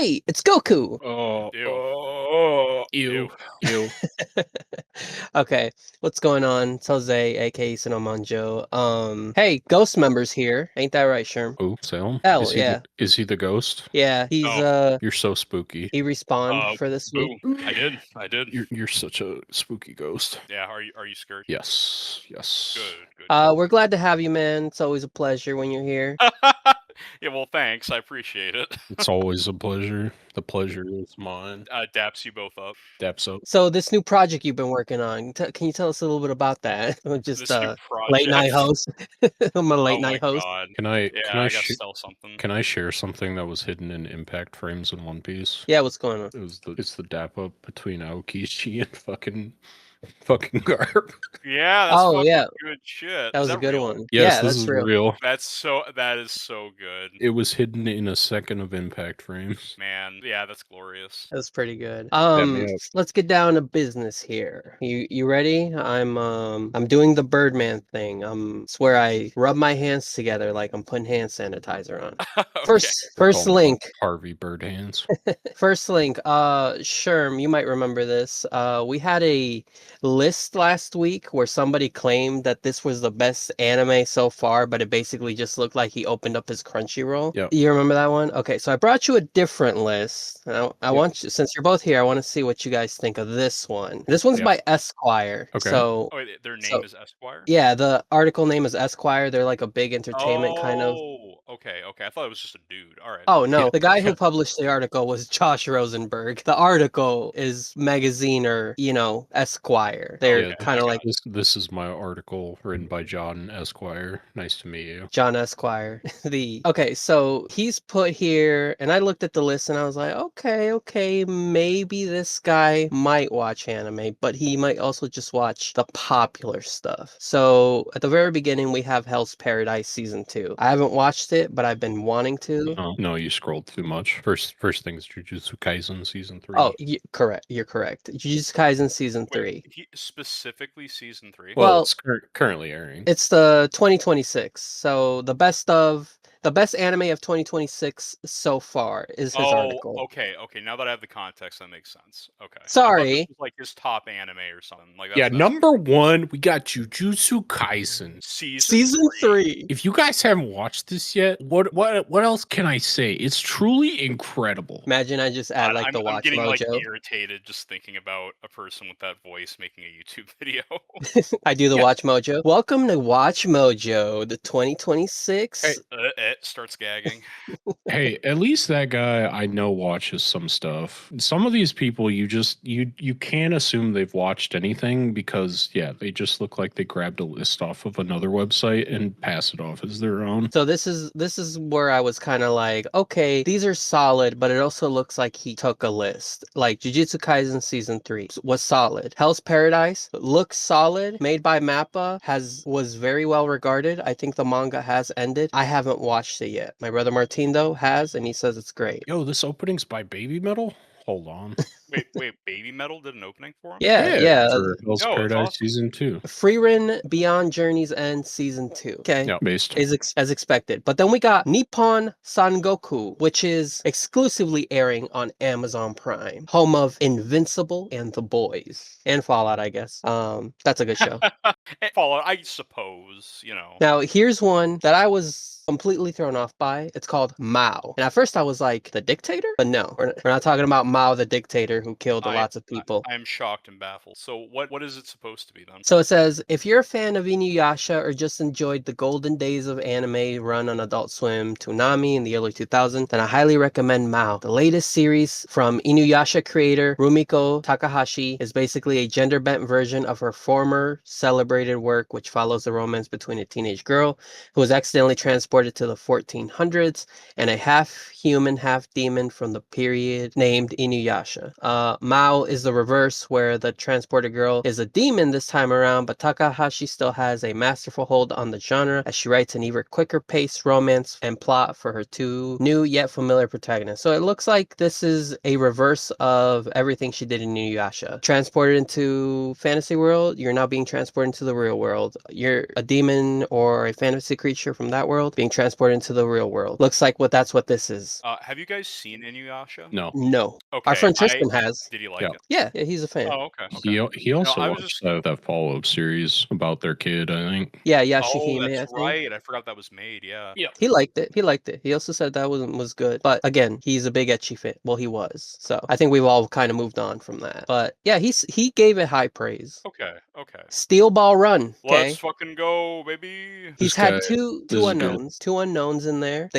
Hey, it's Goku. Ew. Ew. Okay, what's going on? It's Jose, aka Isano Manjo. Hey, Ghost member's here. Ain't that right, Sherm? Oh, Salem? Hell yeah. Is he the ghost? Yeah, he's Oh. You're so spooky. he respawned for this week. Boo. I did. You're such a spooky ghost. Yeah, are you scared? Yes. Good. We're glad to have you, man. It's always a pleasure when you're here. Yeah, well, thanks. I appreciate it. It's always a pleasure. The pleasure is mine. Daps you both up. Daps up. So this new project you've been working on, can you tell us a little bit about that? Just This new late night project. host. I'm a late Oh my night host. god. Can I I gotta tell something. can I share something that was hidden in impact frames in One Piece? Yeah, what's going on? It's the dap up between Aokichi and fucking Garp. Yeah, that's Oh, fucking yeah. good shit. That was Is a good real? one. Yes, Yeah, this that's is real. real. That is so good. It was hidden in a second of impact frames. Man, yeah, that's glorious. That's pretty good. me up. Let's get down to business here. You ready? I'm doing the Birdman thing. Swear I rub my hands together like I'm putting hand sanitizer on. Okay. First link. Harvey Bird hands. First link. Sherm, you might remember this. We had a list last week where somebody claimed that this was the best anime so far, but it basically just looked like he opened up his Crunchyroll. Yep. You remember that one? Okay, so I brought you a different list. I want you, since you're both here, I want to see what you guys think of this one. This one's Yeah. by Esquire. Okay. So Oh, wait, their name is Esquire? yeah, the article name is Esquire. They're like a big entertainment kind of. Oh, okay. I thought it was just a dude. All right. Oh no, Yeah, the guy who yeah. published the article was Josh Rosenberg. The article is magazine or, Esquire. They're Yeah, kind of like this is my article written by John Esquire. Nice to meet you. John Esquire. Okay, so he's put here, and I looked at the list and I was like, okay, maybe this guy might watch anime, but he might also just watch the popular stuff. So at the very beginning, we have Hell's Paradise season 2. I haven't watched it, but I've been wanting to. Oh, no, you scrolled too much. First thing is Jujutsu Kaisen season 3. Oh, correct. You're correct. Jujutsu Kaisen season 3. Specifically season 3? Well, Well, it's currently airing. It's the 2026. So the best anime of 2026 so far is his article. Okay. Now that I have the context, that makes sense. Okay. I thought Sorry. this was like his top anime or something. Like Yeah, number 1, we got Jujutsu Kaisen Season 3. If you guys haven't watched this yet, what else can I say? It's truly incredible. Imagine I just add like the I'm Watch getting Mojo. like irritated just thinking about a person with that voice making a YouTube video. I do the Watch Mojo. Welcome to Watch Mojo, the 2026. Hey. Starts gagging. Hey, at least that guy I know watches some stuff. Some of these people you can't assume they've watched anything because they just look like they grabbed a list off of another website and pass it off as their own. So this is where I was kind of like, okay, these are solid, but it also looks like he took a list. Like Jujutsu Kaisen season 3 was solid. Hell's Paradise looks solid, made by Mappa, was very well regarded. I think the manga has ended. I haven't watched it yet. My brother Martin though has, and he says it's great. Yo, this opening's by Baby Metal? Hold on. Wait, Baby Metal did an opening for him? Yeah. For Hell's Paradise awesome. season 2. Frieren Beyond Journey's End season 2. Okay. Yeah, based. As expected. But then we got Nippon Sangoku, which is exclusively airing on Amazon Prime, home of Invincible and The Boys. And Fallout, I guess. That's a good show. Fallout, I suppose, Now, here's one that I was completely thrown off by. It's called Mao. And at first I was like, the dictator? But no, we're not talking about Mao the dictator who killed lots of people. I'm shocked and baffled. So what is it supposed to be then? So it says, if you're a fan of Inuyasha or just enjoyed the golden days of anime run on Adult Swim Toonami in the early 2000s, then I highly recommend Mao. The latest series from Inuyasha creator Rumiko Takahashi is basically a gender-bent version of her former celebrated work, which follows the romance between a teenage girl who was accidentally transported to the 1400s and a half-human, half-demon from the period named Inuyasha. Mao is the reverse, where the transporter girl is a demon this time around, but Takahashi still has a masterful hold on the genre as she writes an even quicker paced romance and plot for her two new yet familiar protagonists. So it looks like this is a reverse of everything she did in Inuyasha. Transported into fantasy world, you're now being transported into the real world. You're a demon or a fantasy creature from that world being transported into the real world. Looks like that's what this is. Have you guys seen Inuyasha? No. No. Our Okay, friend Tristan has. Did you like Yeah. it? Yeah, he's a fan. Oh, okay. He also I was watched just. that follow-up series about their kid, I think. Yeah, Oh, Yashihime, I that's think. right. I forgot that was made. Yeah. Yeah. He liked it. He liked it. He also said that was good. But again, he's a big ecchi fan. Well, he was. So I think we've all kind of moved on from that. But yeah, he gave it high praise. Okay. Okay. Steel Ball Run. Let's Okay. fucking go, baby. He's This had guy- two this is good. unknowns, two unknowns in there.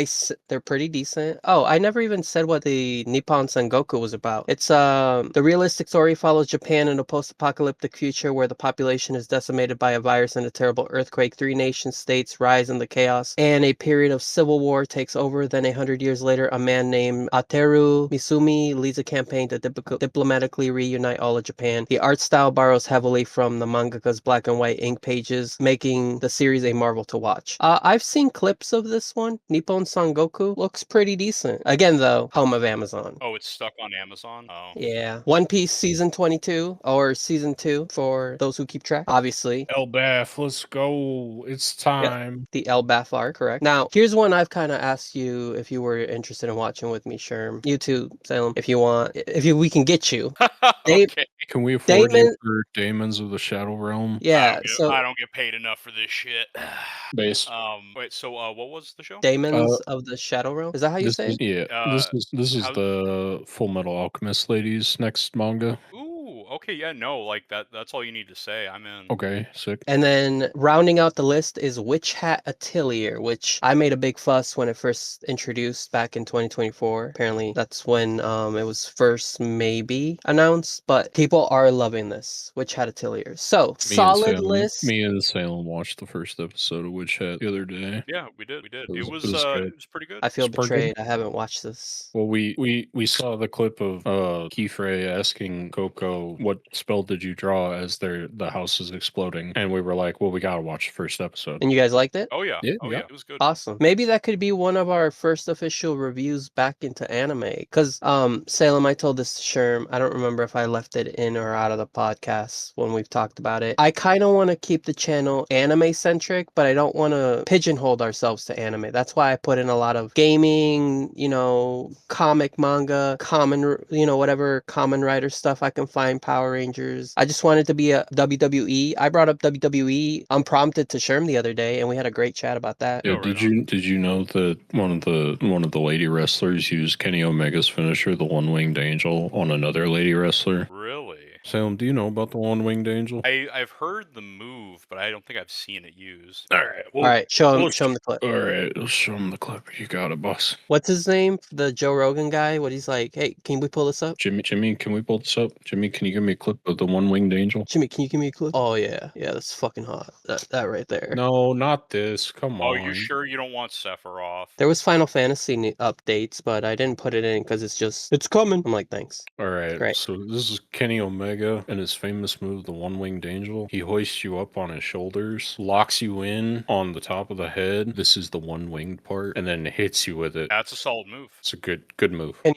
They're pretty decent. Oh, I never even said what the Nippon Sengoku was about. It's the realistic story follows Japan in a post-apocalyptic future where the population is decimated by a virus and a terrible earthquake. Three nation states rise in the chaos, and a period of civil war takes over. Then 100 years later, a man named Ateru Misumi leads a campaign to diplomatically reunite all of Japan. The art style borrows heavily from the mangaka's black and white ink pages, making the series a marvel to watch. I've seen clips of this one. Nippon Sangoku looks pretty decent. Again, though, home of Amazon. Oh, it's stuck on Amazon. Oh. Yeah. One Piece season 22 or season 2 for those who keep track. Obviously, Elbath, let's go. It's time. the Elbaf arc, correct. Now, here's one I've kind of asked you if you were interested in watching with me, Sherm. You too, Salem, if you want. We can get you. Okay. Can we afford you Damon- for Daemons of the Shadow Realm? Yeah. I don't get paid enough for this shit. Based. Wait. So, what was the show? Demons of the Shadow Realm. Is that how you This say is, it? yeah. This is how- the Full Metal Alchemist ladies next manga. Ooh. Okay. Yeah. No. Like that. That's all you need to say. I'm in. Okay, sick. And then rounding out the list is Witch Hat Atelier, which I made a big fuss when it first introduced back in 2024. Apparently, that's when it was first maybe announced, but people are loving this Witch Hat Atelier. So solid list. Me and Salem watched the first episode of Witch Hat the other day. Yeah, we did. It It was was good. it was pretty good. I feel It's pretty good. betrayed. I haven't watched this. Well, we saw the clip of Keyfrey asking Coco what spell did you draw as the house is exploding, and we were like, well, we gotta watch the first episode. And you guys liked it? Oh yeah. Yeah, Oh yeah. yeah. It was good. Awesome. Maybe that could be one of our first official reviews back into anime. Because Salem, I told this to Sherm. I don't remember if I left it in or out of the podcast when we've talked about it. I kind of want to keep the channel anime centric, but I don't want to pigeonhole ourselves to anime. That's why I put in a lot of gaming, comic, manga, whatever common writer stuff I can find, Power Rangers. I just wanted to be a WWE. I brought up WWE unprompted to Sherm the other day, and we had a great chat about that. Yeah, Oh, right on. did you know that one of the lady wrestlers used Kenny Omega's finisher, the One Winged Angel, on another lady wrestler? Really? Salem, do you know about the One Winged Angel? I've heard the move, but I don't think I've seen it used. All right, All right, show him the clip. All right, let's show him the clip. You got it, boss. What's his name? The Joe Rogan guy? What he's like, hey, can we pull this up? Jimmy, can we pull this up? Jimmy, can you give me a clip of the One Winged Angel? Jimmy, can you give me a clip? Oh, yeah. Yeah, that's fucking hot. That right there. No, not this. Come Oh, on. you sure you don't want Sephiroth? There was Final Fantasy updates, but I didn't put it in because it's coming. I'm like, thanks. All right, Great. so this is Kenny Omega and his famous move, the One Winged Angel. He hoists you up on his shoulders, locks you in on the top of the head. This is the one winged part, and then hits you with it. That's a solid move. It's a good move. And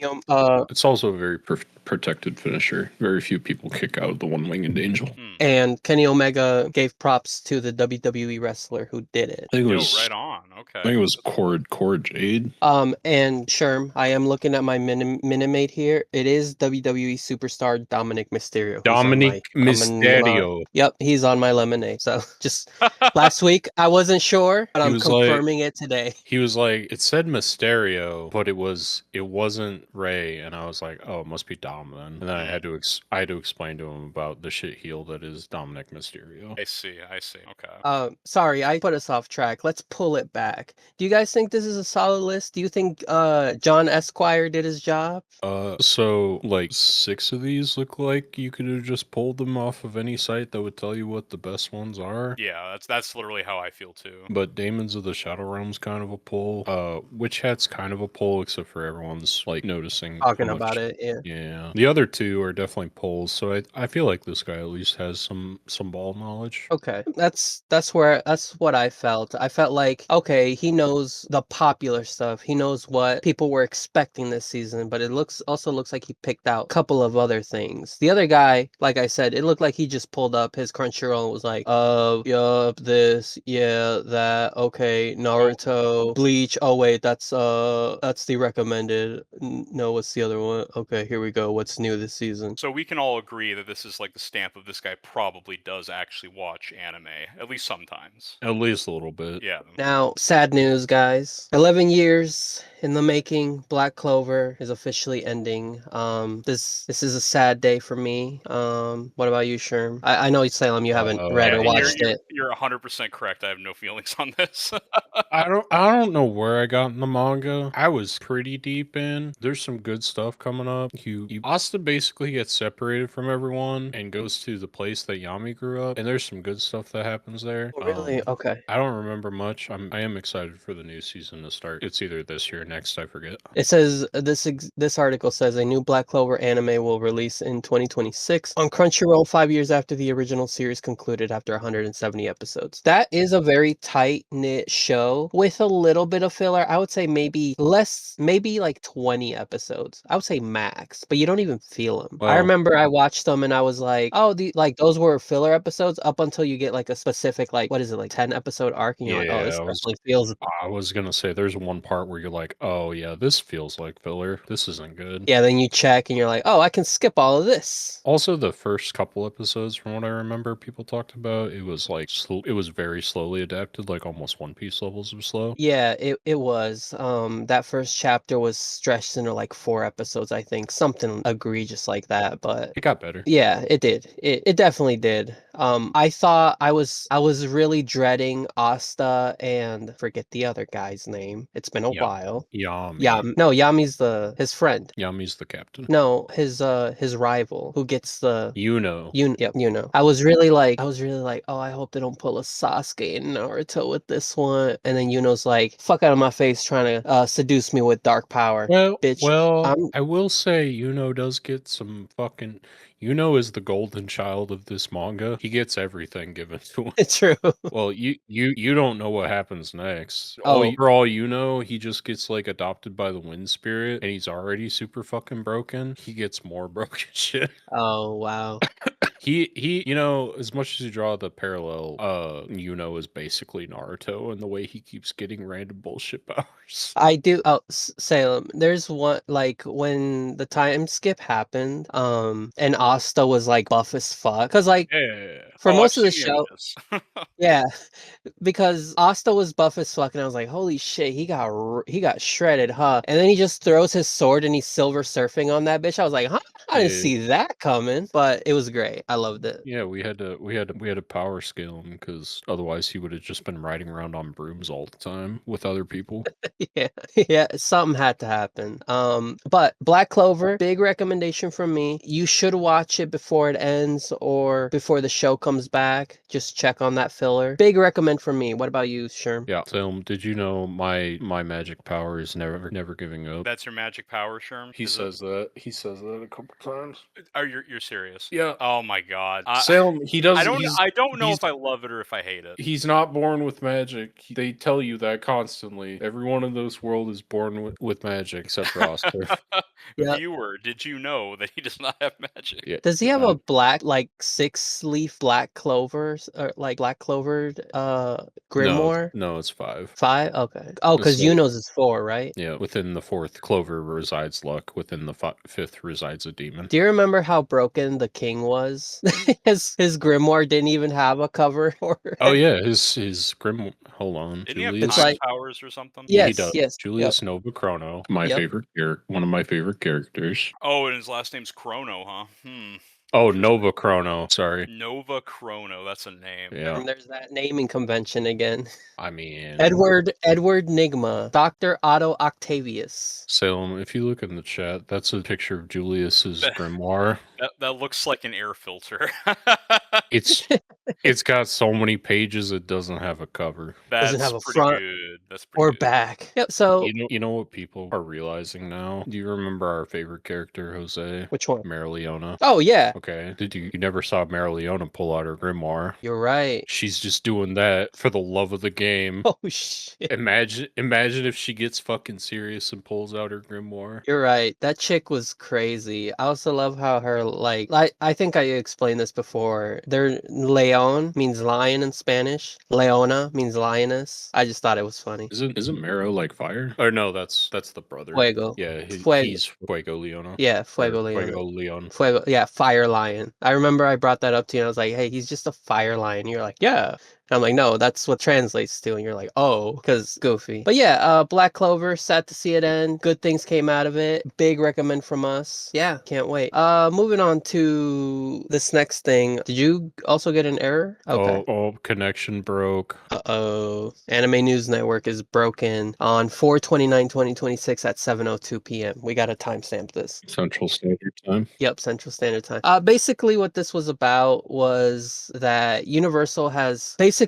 It's also a very protected finisher. Very few people kick out the One Winged Angel. and Kenny Omega gave props to the WWE wrestler who did it. I think it Yo, was right on. Okay. I think it was Cord Jade. And Sherm, I am looking at my minimate here. It is WWE superstar Dominic Mysterio. who's on Dominic my Mysterio. Yep, he's on my lemonade. So just last week I wasn't sure, but He I'm was like- confirming it today. He was like, it said Mysterio, but it wasn't Ray, and I was like, oh, it must be Dom then. And then I had to explain to him about the shit heel that is Dominic Mysterio. I see. Okay. Sorry, I put us off track. Let's pull it back. Do you guys think this is a solid list? Do you think John Esquire did his job? So like 6 of these look like you could have just pulled them off of any site that would tell you what the best ones ones are. Yeah, that's literally how I feel too. But Demons of the Shadow Realm's kind of a pull. Witch Hat's kind of a pull, except for everyone's like noticing how Talking about much. it, yeah. Yeah, the other two are definitely pulls. So I feel like this guy at least has some ball knowledge. Okay, that's what I felt. I felt like, okay, he knows the popular stuff. He knows what people were expecting this season, but it also looks like he picked out a couple of other things. The other guy, like I said, it looked like he just pulled up his Crunchyroll and was like, yup, this, yeah, that, okay, Naruto, Bleach. Oh wait, that's the recommended. No, what's the other one? Okay, here we go. What's new this season? So we can all agree that this is like the stamp of this guy probably does actually watch anime, at least sometimes. At least a little bit. Yeah. Now, sad news, guys. 11 years in the making, Black Clover is officially ending. This is a sad day for me. What about you, Sherm? I know, Salem, you haven't read Yeah, or and watched it. you're 100% correct. I have no feelings on this. I don't know where I got in the manga. I was pretty deep in. There's some good stuff coming up. Asta basically gets separated from everyone and goes to the place that Yami grew up, and there's some good stuff that happens there. Really? Okay. I don't remember much. I am excited for the new season to start. It's either this year or next, I forget. It says this article says a new Black Clover anime will release in 2026 on Crunchyroll 5 years after the original series concluded after 170 episodes. That is a very tight knit show with a little bit of filler. I would say maybe less, maybe like 20 episodes. I would say max, but you don't even feel them. I Well- remember I watched them and I was like, oh, those were filler episodes up until you get like a specific, like, what is it, like 10 episode arc, and you're like, oh, this definitely feels. I was gonna say there's one part where you're like, oh yeah, this feels like filler. This isn't good. Yeah, then you check and you're like, oh, I can skip all of this. Also, the first couple episodes, from what I remember, people talked about, it was like it was very slowly adapted, like almost One Piece levels of slow. Yeah, it was. That first chapter was stretched into like 4 episodes, I think, something egregious like that. But It got better. yeah, it did. It definitely did. I thought I was really dreading Asta and forget the other guy's name. It's been a while. Yami. No, Yami's his friend. Yami's the captain. No, his rival who gets the Yep. I was really like, oh, I hope they don't pull a Sasuke and Naruto with this one. And then Yuno's like, fuck out of my face, trying to seduce me with dark power. Bitch, I will say Yuno does get some fucking. Yuno is the golden child of this manga. He gets everything given to him. It's true. Well, you don't know what happens next. Oh. For all you know, he just gets like adopted by the wind spirit, and he's already super fucking broken. He gets more broken shit. Oh wow. He as much as you draw the parallel, Yuno is basically Naruto in the way he keeps getting random bullshit powers. I do. Oh, Salem. There's one, like, when the time skip happened, and Asta was like buff as fuck, cause like for most of the show, yeah, because Asta was buff as fuck, and I was like, holy shit, he got shredded, huh? And then he just throws his sword and he's silver surfing on that bitch. I was like, huh? I didn't see that coming, but it was great. I loved it. Yeah, we had to power scale him because otherwise he would have just been riding around on brooms all the time with other people. Yeah, something had to happen. But Black Clover, big recommendation from me. You should watch it before it ends or before the show comes back. Just check on that filler. Big recommend from me. What about you, Sherm? Yeah. So, did you know my magic power is never giving up? That's your magic power, Sherm? He says that. He says that a couple times. Are you're serious? Yeah. Oh my god. Salem, he does. I don't know if I love it or if I hate it. He's not born with magic. They tell you that constantly. Everyone in this world is born with magic, except for Oscar. Viewer, did you know that he does not have magic? Yeah. Does he have a black, like 6-leaf black clovers, or like black clovered grimoire? No, it's 5. 5? Okay. Oh, because Yuno's is 4, right? Yeah. Within the 4th clover resides luck. Within the 5th resides a demon. Do you remember how broken the king was? his grimoire didn't even have a cover for it. Oh yeah, his grimoire. Hold on. Didn't he have Julius. time powers or something? Yes, he does. yes. Julius Nova Chrono, one of my favorite characters. Oh, and his last name's Chrono, huh? Oh, Nova Chrono. Sorry. Nova Chrono. That's a name. Yeah. And there's that naming convention again. I mean, Edward Nigma, Dr. Otto Octavius. Salem, if you look in the chat, that's a picture of Julius's grimoire. That looks like an air filter. It's It's got so many pages it doesn't have a cover. Doesn't That's have a pretty front good. That's or pretty good. back. Yep. So You know what people are realizing now? Do you remember our favorite character, Jose? which one? Marileona. Oh yeah, Okay. Did you never saw Marileona pull out her grimoire? you're right. She's just doing that for the love of the game. Oh shit. Imagine if she gets fucking serious and pulls out her grimoire. You're right. That chick was crazy. I also love how her like I think I explained this before. Their Leon means lion in Spanish. Leona means lioness. I just thought it was funny. Isn't Mero like fire? Or no, that's the brother. Fuego. Yeah, Fuego. he's Fuego Leona. Yeah, Or Fuego Leona. Fuego Leon. Fuego, yeah, fire lion. I remember I brought that up to you and I was like, hey, he's just a fire lion. You're like, yeah. And I'm like, no, that's what translates to. And you're like, oh, because goofy. But yeah, Black Clover, sad to see it end. Good things came out of it. Big recommend from us. Yeah, can't wait. Moving on to this next thing. Did you also get an error? Okay. Oh, connection broke. Uh-oh. Anime News Network is broken on 4/29/2026 at 7:02 p.m. We got to timestamp this. Central Standard Time. Yep, Central Standard Time. Basically, what this was about was that Universal has basically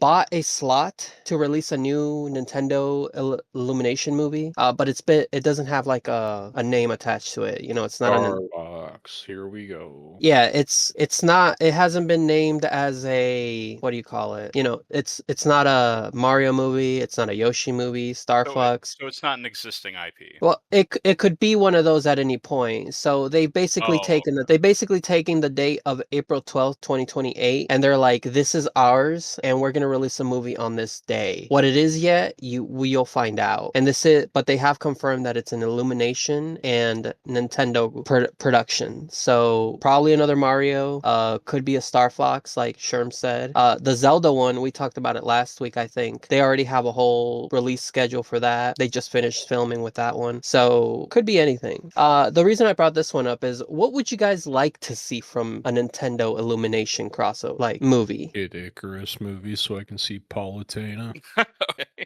bought a slot to release a new Nintendo Illumination movie. But it doesn't have like a name attached to it. You know, it's not Starbucks. Here we go. yeah, it's not. It hasn't been named as a what do you call it? You know, it's not a Mario movie. It's not a Yoshi movie. Star Fox. So it's not an existing IP. Well, it could be one of those at any point. So they've basically taken the date of April 12th, 2028, and they're like, this is ours, and we're gonna release a movie on this day. What it is yet, you'll find out. And but they have confirmed that it's an Illumination and Nintendo production. So probably another Mario. Could be a Star Fox, like Sherm said. The Zelda one, we talked about it last week. I think they already have a whole release schedule for that. They just finished filming with that one, so could be anything. The reason I brought this one up is, what would you guys like to see from a Nintendo Illumination crossover like movie? Kid Icarus movie, so I can see Palutena.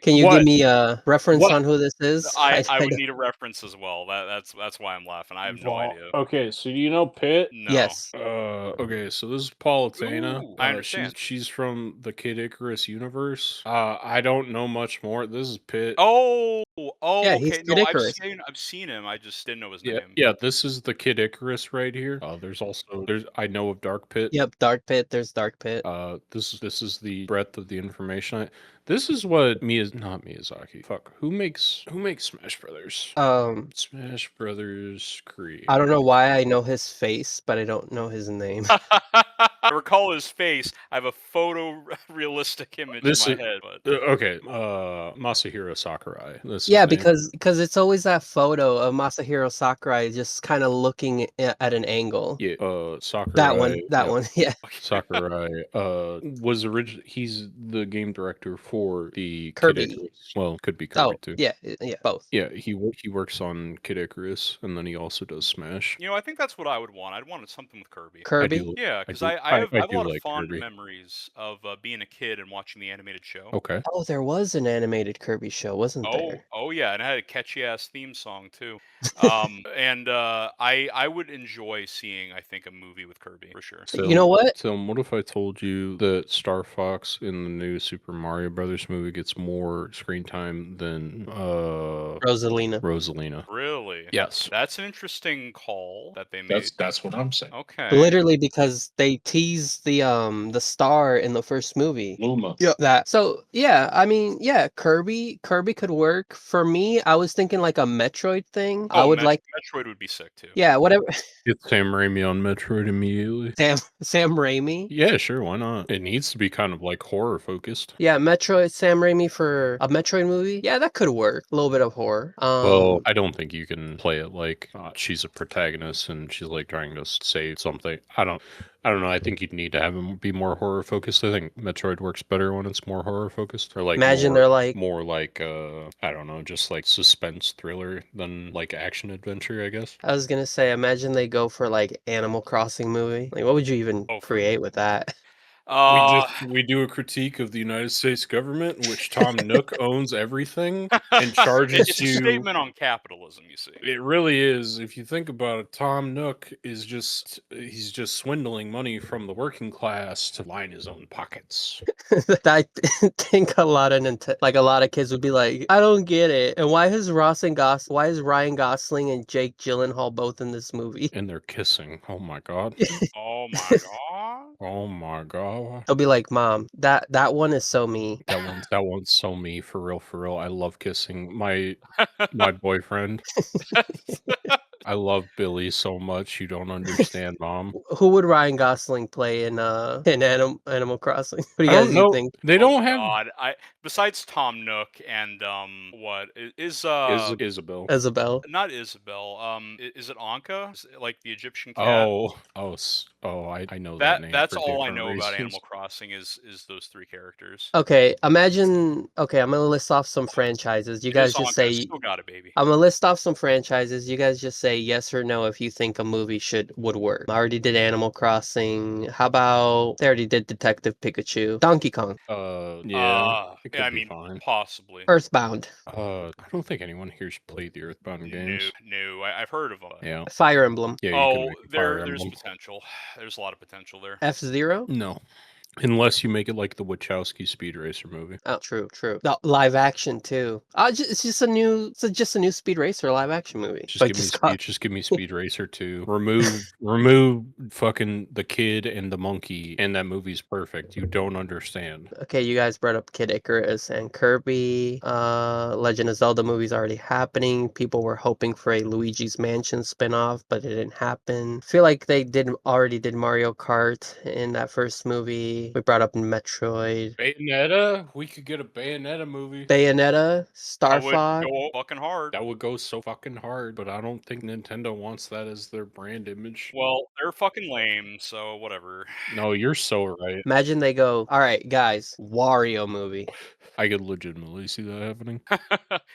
Can you What? give me a reference What? on who this is? I would need a reference as well. That's why I'm laughing. I have no idea. Okay, so do you know Pit? No. Yes. Okay, so this is Palutena. Ooh, I understand. She's from the Kid Icarus universe. I don't know much more. This is Pit. Oh, Yeah, he's okay. Kid No, Icarus. I've seen him. I just didn't know his Yeah, name. yeah. This is the Kid Icarus right here. There's I know of Dark Pit. Yep, Dark Pit. There's Dark Pit. This is the breadth of the information. This is what not Miyazaki. Fuck. Who makes Smash Brothers? Smash Brothers Creed. I don't know why I know his face, but I don't know his name. I recall his face. I have a photorealistic image in my head. But okay. Masahiro Sakurai. Yeah, because it's always that photo of Masahiro Sakurai just kind of looking at an angle. Yeah, Sakurai. That one, yeah. Sakurai was originally he's the game director for the Kirby. Kid Icarus. Well, could be Kirby too. Yeah, both. Yeah, he works on Kid Icarus, and then he also does Smash. I think that's what I would want. I'd want something with Kirby. Kirby? Yeah, because I have a lot of fond memories of being a kid and watching the animated show. Okay. Oh, there was an animated Kirby show, wasn't there? Oh yeah, and it had a catchy ass theme song too. And I would enjoy seeing, I think, a movie with Kirby for sure. You know what? So what if I told you that Star Fox in the new Super Mario Brothers movie gets more screen time than Rosalina? Really? Yes. That's an interesting call that they made. That's what I'm saying. Okay. Literally, because they teased the star in the first movie. Luma. Yeah. That. So yeah, I mean, yeah, Kirby could work. For me, I was thinking like a Metroid thing. I would like Metroid would be sick too. Yeah, whatever. Get Sam Raimi on Metroid immediately. Sam Raimi? Yeah, sure, why not? It needs to be kind of like horror focused. Yeah, Sam Raimi for a Metroid movie. Yeah, that could work. A little bit of horror. Well, I don't think you can play it like she's a protagonist and she's like trying to save something. I don't know. I think you'd need to have him be more horror focused. I think Metroid works better when it's more horror focused, or like they're like more like I don't know, just like suspense thriller than like action adventure, I guess. I was gonna say, imagine they go for like Animal Crossing movie. Like, what would you even create with that? We do a critique of the United States government, in which Tom Nook owns everything and charges it's a you. statement on capitalism, you see. It really is. If you think about it, Tom Nook is he's just swindling money from the working class to line his own pockets. I think a lot of kids would be like, I don't get it. And why is Ryan Gosling and Jake Gyllenhaal both in this movie? And they're kissing. Oh my god. Oh my god. Oh my god. They'll be like, Mom, that one is so me. That one's so me, for real, for real. I love kissing my boyfriend. I love Billy so much. You don't understand, Mom. Who would Ryan Gosling play in Animal Crossing? What do you I guys don't know. think? They Oh don't have God. Besides Tom Nook and what is Isabel. Isabel. not Isabel. Is it Anka? Is it like the Egyptian cat? I know that name. That's for all I different know about reasons. Animal Crossing is those three characters. Okay, I'm gonna list off some franchises. You It guys is just Anka. say Still got it, baby. I'm gonna list off some franchises. You guys just say yes or no if you think a movie would work. I already did Animal Crossing. How about they already did Detective Pikachu? Donkey Kong. Yeah, it could I be mean, fine. possibly. Earthbound. I don't think anyone here's played the Earthbound games. No, I've heard of them. Yeah. Fire Emblem. Yeah, you can make a Fire there's Emblem. potential. There's a lot of potential there. F-Zero? No. Unless you make it like the Wachowski Speed Racer movie. Oh, true. No, live action too. It's just a new Speed Racer live action movie. Just But give me just speed. Just give me Speed Racer 2. Remove fucking the kid and the monkey, and that movie's perfect. You don't understand. Okay, you guys brought up Kid Icarus and Kirby. Legend of Zelda movie's already happening. People were hoping for a Luigi's Mansion spinoff, but it didn't happen. I feel like they already did Mario Kart in that first movie. We brought up Metroid. Bayonetta? We could get a Bayonetta movie. Bayonetta, Star That would Fox. go fucking hard. That would go so fucking hard, but I don't think Nintendo wants that as their brand image. Well, they're fucking lame, so whatever. No, you're so right. Imagine they go, all right, guys, Wario movie. I could legitimately see that happening.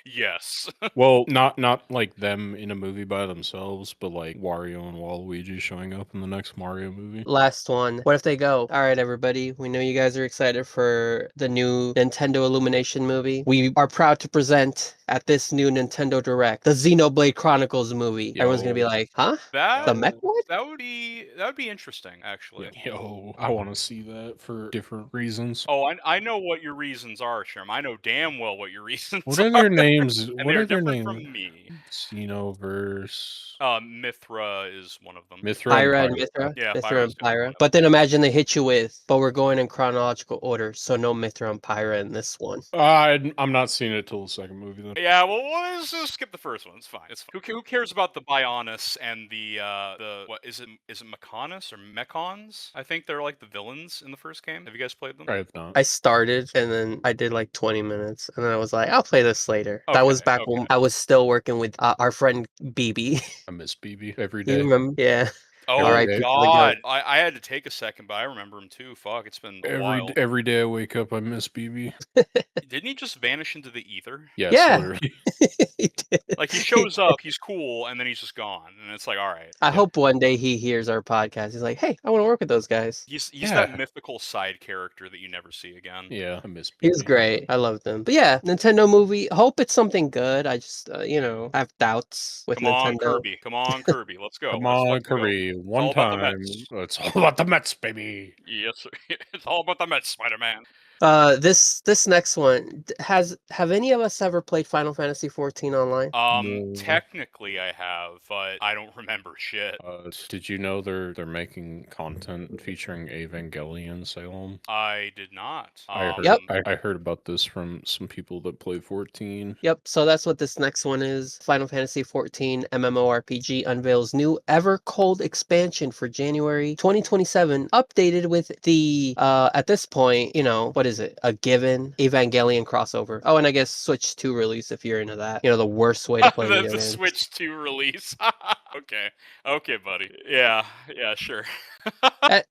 Yes. Well, not like them in a movie by themselves, but like Wario and Waluigi showing up in the next Mario movie. Last one. What if they go, all right, everybody, we know you guys are excited for the new Nintendo Illumination movie. We are proud to present at this new Nintendo Direct the Xenoblade Chronicles movie. Everyone's going to be Yo. like, huh? That The mech what? that would be interesting, actually. Yo, I want to see that for different reasons. Oh, I know what your reasons are, Sherm. I know damn well what your reasons What are their names? and What they are are their different names? from me. Xenoverse. Mithra is one of them. Mithra Pyra and and Mithra. Yeah, Mithra Pyra's and the other Pyra. one. But then imagine they hit you with, but we're going in chronological order, so no Mithra and Pyra in this one. I'm not seeing it till the second movie then. Yeah, well, let's just skip the first one. It's fine. It's fine. Who cares about the Bionis and the what is it Mechonis or Mechons? I think they're like the villains in the first game. Have you guys played them? I have not. I started and then I did like 20 minutes and then I was like, I'll play this later. That was back when I was still working with our friend BB. I miss BB every You day. remember? Yeah. Oh Alright, God, I had to take a second, but I remember him too. Fuck, it's been a while. Every day I wake up, I miss BB. Didn't he just vanish into the ether? Yes, Yeah. literally. He did. Like he shows up, he's cool, and then he's just gone, and it's like, all right. I hope one day he hears our podcast. He's like, hey, I want to work with those guys. He's Yeah. that mythical side character that you never see again. Yeah, I miss BB. He was great. I loved him. But yeah, Nintendo movie. Hope it's something good. I just, I have doubts with Come on, Nintendo. Kirby. Come on, Kirby. Let's go. Come Let's on, fucking go. Kirby. One all about the time. Mets. It's all about the Mets, baby. Yes, sir. It's all about the Mets, Spider-Man. This next one have any of us ever played Final Fantasy 14 online? No. Technically I have, but I don't remember shit. Did you know they're making content featuring Evangelion Salem? I did not. I heard. Yep. I heard about this from some people that play 14. Yep, so that's what this next one is. Final Fantasy 14 MMORPG unveils new Ever Cold expansion for January 2027, updated with the at this point, what is it? A given Evangelion crossover. Oh, and I guess Switch 2 release if you're into that. The worst way to play video The games. Switch 2 release. Okay, buddy. Yeah, sure.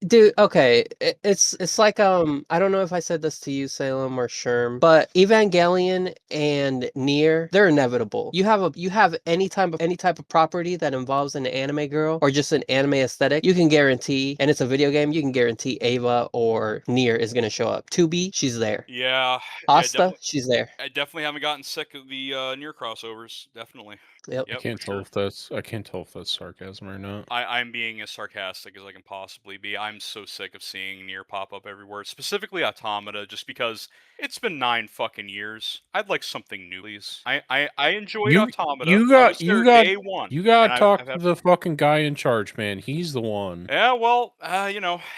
Dude, okay, it's like I don't know if I said this to you, Salem or Sherm, but Evangelion and Nier, they're inevitable. You have any type of property that involves an anime girl or just an anime aesthetic, you can guarantee, and it's a video game, you can guarantee Ava or Nier is gonna show up. 2B, she's there. Yeah, Asta, she's there. I definitely haven't gotten sick of the near crossovers. Definitely. Yep. I can't tell if that's sarcasm or not. I'm being as sarcastic as I can possibly be. I'm so sick of seeing Nier pop up everywhere, specifically Automata, just because it's been 9 fucking years. I'd like something new, please. I enjoyed Automata. I was there day one. You got and to talk I've to had, the fucking guy in charge, man. He's the one. yeah, well,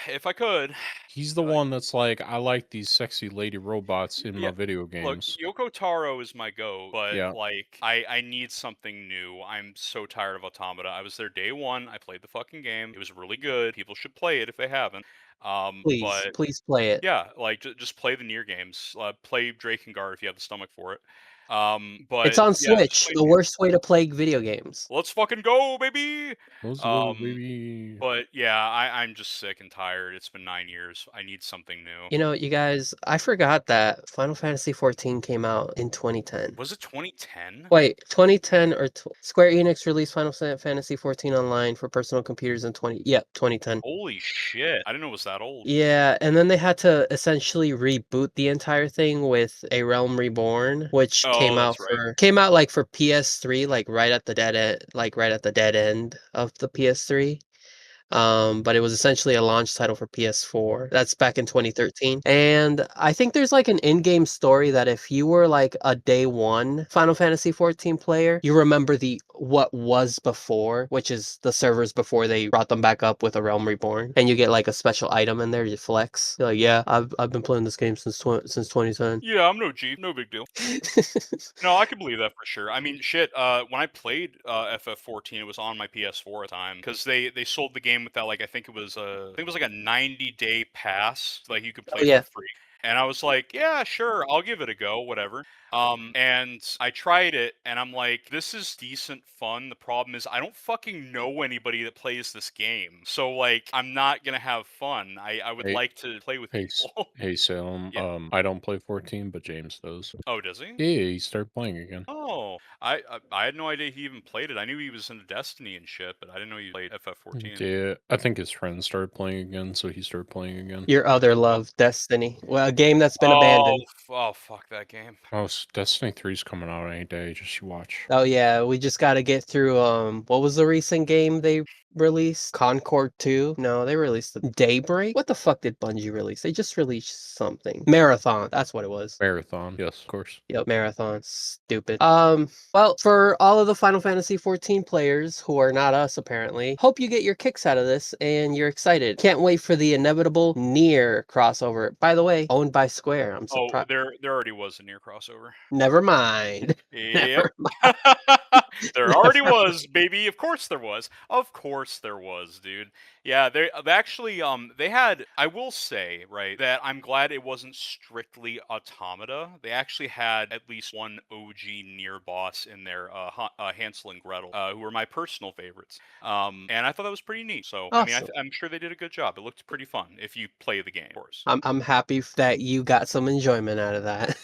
if I could. He's the one that's like, I like these sexy lady robots in Yeah, my video Look, games. Yoko Taro is my go, but Yeah. like I need something new. I'm so tired of Automata. I was there day one. I played the fucking game. It was really good. People should play it if they haven't. Please, But please play it. yeah, like just play the Nier games. Play Drakengard if you have the stomach for it. It's But on yeah, just Switch, play the Nier. worst way to play video games. Let's fucking go, baby. Let's go, Um, baby. but yeah, I'm just sick and tired. It's been 9 years. I need something new. You know, you guys, I forgot that Final Fantasy 14 came out in 2010. Was it 2010? Wait, 2010 or Square Enix released Final Fantasy 14 online for personal computers in 2010. Holy shit! I didn't know it was that old. Yeah, and then they had to essentially reboot the entire thing with A Realm Reborn, which Oh, that's right. came out like for PS3, like right at the dead end of the PS3. But it was essentially a launch title for PS4. That's back in 2013. And I think there's like an in-game story that if you were like a day one Final Fantasy 14 player, you remember the what was before, which is the servers before they brought them back up with A Realm Reborn, and you get like a special item in there you flex. You're like, yeah, I've been playing this game since 2010. Yeah, I'm no G, no big deal. No, I can believe that for sure. I mean, shit. When I played FF14, it was on my PS4 at the time because they sold the game with that. Like, I think it was like a 90-day pass, like you could Oh play for yeah. free. And I was like, yeah, sure, I'll give it a go, whatever. And I tried it, and I'm like, this is decent fun. The problem is, I don't fucking know anybody that plays this game, so like, I'm not gonna have fun. I would Hey- like to play with people. Hey, Salem. Yeah. I don't play 14, but James does. Oh, does he? Yeah, he started playing again. Oh, I had no idea he even played it. I knew he was into Destiny and shit, but I didn't know he played FF14. Yeah, I think his friends started playing again, so he started playing again. Your other love, Destiny. Well, a game that's been Oh, abandoned. Fuck that game. Oh, Destiny 3's coming out any day. Just you watch. Oh yeah, we just got to get through what was the recent game they released? Concord 2? No, they released the Daybreak. What the fuck did Bungie release? They just released something. Marathon. That's what it was. Marathon. Yes, of course. Yep, Marathon. Stupid. Well, for all of the Final Fantasy 14 players who are not us apparently, hope you get your kicks out of this and you're excited. Can't wait for the inevitable Nier crossover. By the way, owned by Square. I'm Oh, surprised. there already was a near crossover. Never mind. Yep. Never There already was, baby. Of course there was. Of course there was, dude. Yeah, they actually they had, I will say, right, that I'm glad it wasn't strictly Automata. They actually had at least one OG near boss in there, Hansel and Gretel, who were my personal favorites. And I thought that was pretty neat. So I mean, Awesome. I'm sure they did a good job. It looked pretty fun if you play the game, of course. I'm happy that you got some enjoyment out of that.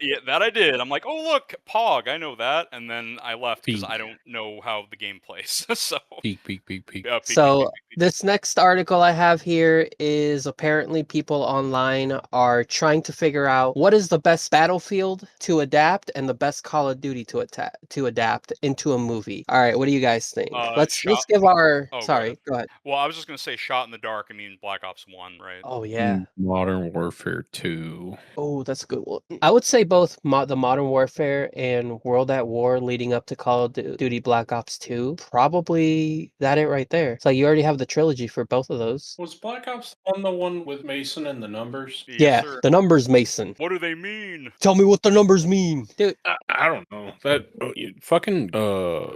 Yeah, that I did. I'm like, oh look, Pog, I know that, and then I left because Peak. I don't know how the game plays. So Peak. yeah, peek, So peek. this next article I have here is apparently people online are trying to figure out what is the best Battlefield to adapt and the best Call of Duty to adapt into a movie. All right, what do you guys think? Let's give our Oh, sorry, go ahead. Well, I was just gonna say shot in the dark. I mean, Black Ops 1, right? Oh yeah. Modern Warfare 2. Oh, that's a good one. I would say both the Modern Warfare and World at War leading up to Call of Duty Black Ops 2. Probably that it right there. It's like you already have the trilogy for both of those. Was Black Ops the one with Mason and the numbers? Yes, Yeah, sir. the numbers, Mason. What do they mean? Tell me what the numbers mean. Dude, I don't know. That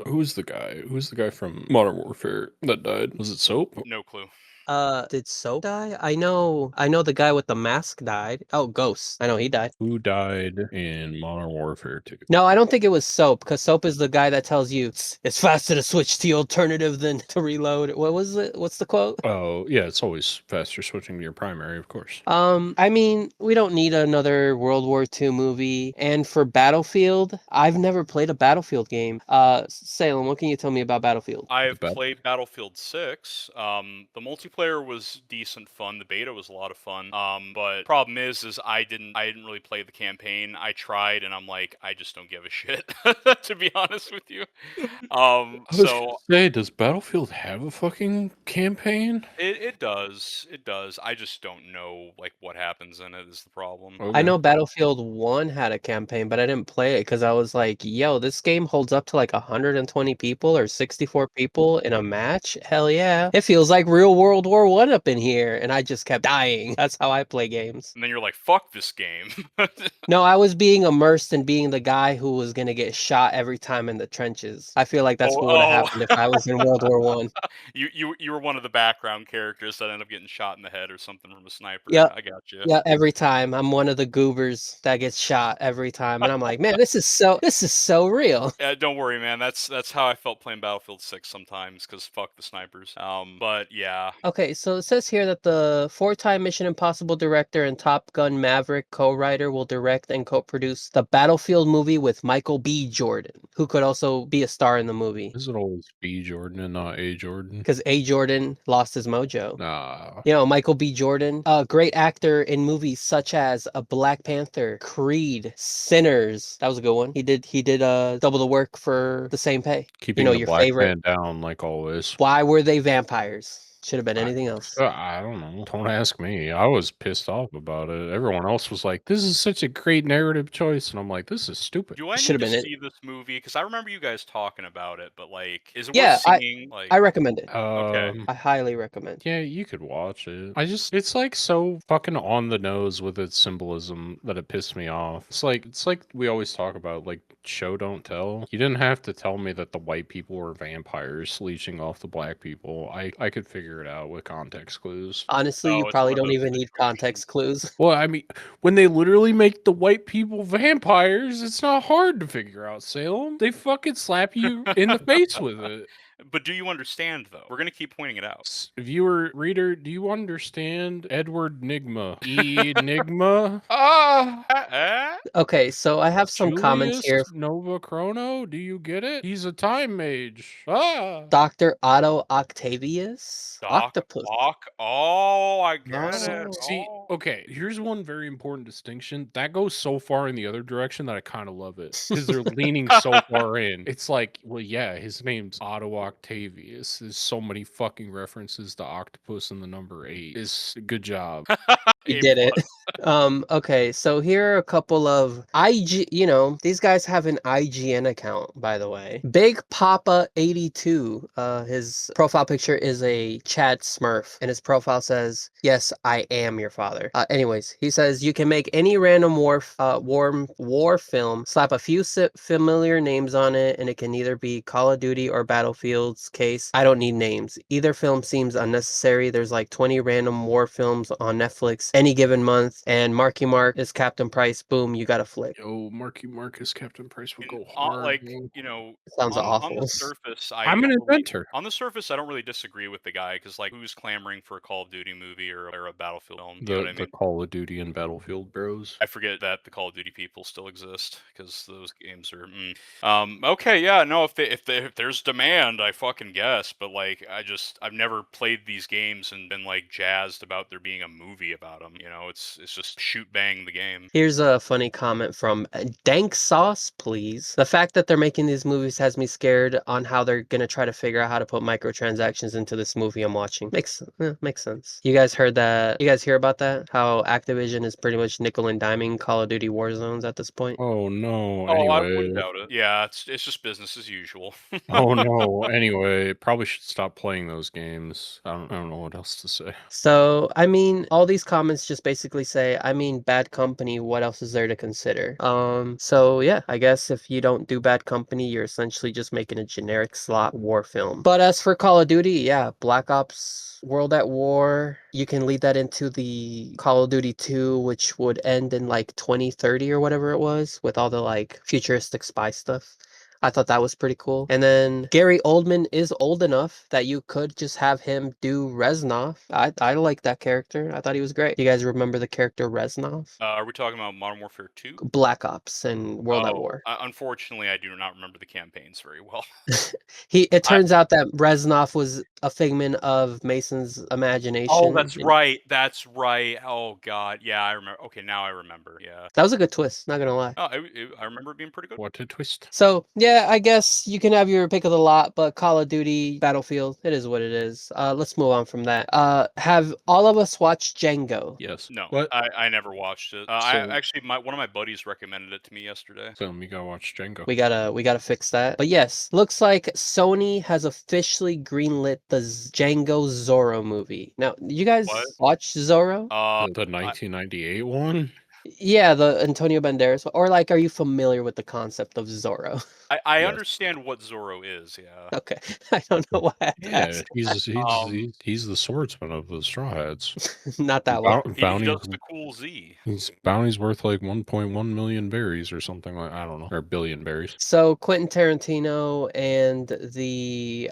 who's the guy? Who's the guy from Modern Warfare that died? Was it Soap? No clue. Did Soap die? I know the guy with the mask died. Oh, Ghost. I know he died. Who died in Modern Warfare 2? No, I don't think it was Soap, because Soap is the guy that tells you it's faster to switch to the alternative than to reload. What was it? What's the quote? Oh, yeah, it's always faster switching to your primary, of course. I mean, we don't need another World War II movie. And for Battlefield, I've never played a Battlefield game. Salem, what can you tell me about Battlefield? I've bat- played Battlefield 6. The multiplayer was decent fun. The beta was a lot of fun. But problem is I didn't really play the campaign. I tried, and I'm like, I just don't give a shit, to be honest with you. I was So gonna say, does Battlefield have a fucking campaign? it does. It does. I just don't know like what happens in it is the problem. I Okay. know Battlefield 1 had a campaign, but I didn't play it because I was like, yo, this game holds up to like 120 people or 64 people in a match? Hell yeah. It feels like real World War One up in here. And I just kept dying. That's how I play games. And then you're like, fuck this game. No, I was being immersed in being the guy who was going to get shot every time in the trenches. I feel like that's what would have happened if I was in World War One. You were one of the background characters that ended up getting shot in the head or something from a sniper. Yep. I got you. Yeah, every time. I'm one of the goobers that gets shot every time. And I'm like, man, this is so real. Yeah, don't worry, man. That's how I felt playing Battlefield 6 sometimes, because fuck the snipers. But yeah, Okay, so it says here that the four-time Mission Impossible director and Top Gun Maverick co-writer will direct and co-produce the Battlefield movie with Michael B. Jordan, who could also be a star in the movie. Is it always B Jordan and not A Jordan? Because A. Jordan lost his mojo. Nah. You know, Michael B. Jordan, a great actor in movies such as a Black Panther, Creed, Sinners. That was a good one. He did double the work for the same pay. Keeping You know, the your black favorite. man down like always. Why were they vampires? Should have been anything else. I don't know. Don't ask me. I was pissed off about it. Everyone else was like, "This is such a great narrative choice," and I'm like, "This is stupid." do I Should need have to been it. see this movie? Because I remember you guys talking about it, but like, is it Yeah, worth seeing? Like, I recommend it. okay. I highly recommend. Yeah, you could watch it. It's like so fucking on the nose with its symbolism that it pissed me off. It's like we always talk about, like, show don't tell. You didn't have to tell me that the white people were vampires leeching off the black people. I could figure it out with context clues. Honestly, you Oh, it's probably one of don't those even need context clues. Well, I mean, when they literally make the white people vampires, it's not hard to figure out, Salem. They fucking slap you in the face with it. But do you understand though? We're gonna keep pointing it out. Viewer, reader, do you understand Edward Nigma? Enigma? Ah! Okay, so I have some comments Julius here. Nova Chrono? Do you get it? He's a time mage. Ah! Dr. Otto Octavius? Octopus. Oh, I get it. See, Oh. okay, here's one very important distinction. That goes so far in the other direction that I kind of love it because they're leaning so far in. It's like, well, yeah, his name's Otto Octavius. There's so many fucking references to octopus and the number 8. It's good job. You A did it. plus. Okay, so here are a couple of these guys have an IGN account, by the way. Big Papa 82. His profile picture is a Chad Smurf, and his profile says, "Yes, I am your father." Anyways, he says you can make any random war film, slap a few familiar names on it, and it can either be Call of Duty or Battlefield's case. I don't need names. Either film seems unnecessary. There's like 20 random war films on Netflix any given month, and Marky Mark is Captain Price. Boom, you got a flick. Yo, Marky Marcus, Captain Price would go On, hard. like, man. you know, Sounds on the awful. surface, I'm an inventor. on the surface, I don't really disagree with the guy because, like, who's clamoring for a Call of Duty movie or a Battlefield film? You know what I The mean? Call of Duty and Battlefield bros. I forget that the Call of Duty people still exist because those games are. Okay, yeah, no. If there's demand, I fucking guess. But like, I've never played these games and been like jazzed about there being a movie about them. You know, it's just shoot bang the game. Here's a funny comment from Dank Sauce, please. The fact that they're making these movies has me scared on how they're gonna try to figure out how to put microtransactions into this movie I'm watching. Makes sense. You guys heard that? You guys hear about that? How Activision is pretty much nickel and diming Call of Duty Warzones at this point? Oh no. Oh, I Anyway. wouldn't doubt it. Yeah, it's just business as usual. Oh no. Anyway, probably should stop playing those games. I don't know what else to say. So, I mean, all these comments just basically say say, I mean, Bad Company, what else is there to consider? So yeah, I guess if you don't do Bad Company, you're essentially just making a generic slot war film. But as for Call of Duty, yeah, Black Ops World at War, you can lead that into the Call of Duty 2, which would end in like 2030 or whatever it was, with all the like futuristic spy stuff. I thought that was pretty cool. And then Gary Oldman is old enough that you could just have him do Reznov. I like that character. I thought he was great. You guys remember the character Reznov? Are we talking about Modern Warfare 2? Black Ops and World at Oh, War. unfortunately, I do not remember the campaigns very well. It I- turns out that Reznov was a figment of Mason's Oh, imagination. that's right. That's right. Oh God, yeah, I remember. Okay, now I remember. Yeah. That was a good twist, not gonna lie. Oh, I remember it being pretty good. What a twist. So yeah, I guess you can have your pick of the lot, but Call of Duty Battlefield, it is what it is. Let's move on from that. Have all of us watched Django? Yes. No, What? I never watched it. I So- actually, one of my buddies recommended it to me yesterday. So we gotta watch Django. We gotta fix that. But yes, looks like Sony has officially greenlit the Django Zorro movie. Now, you guys What? watch Zorro? The 1998 one? Yeah, the Antonio Banderas. Or like, are you familiar with the concept of Zorro? I Yes. understand what Zorro is. Yeah. Okay, I don't know why I had to Yeah, ask. he's the swordsman of the Straw Hats. Not that one. He Bounty's, does the cool Z. bounty's worth like 1.1 million berries or something like I don't know, or billion berries. So Quentin Tarantino and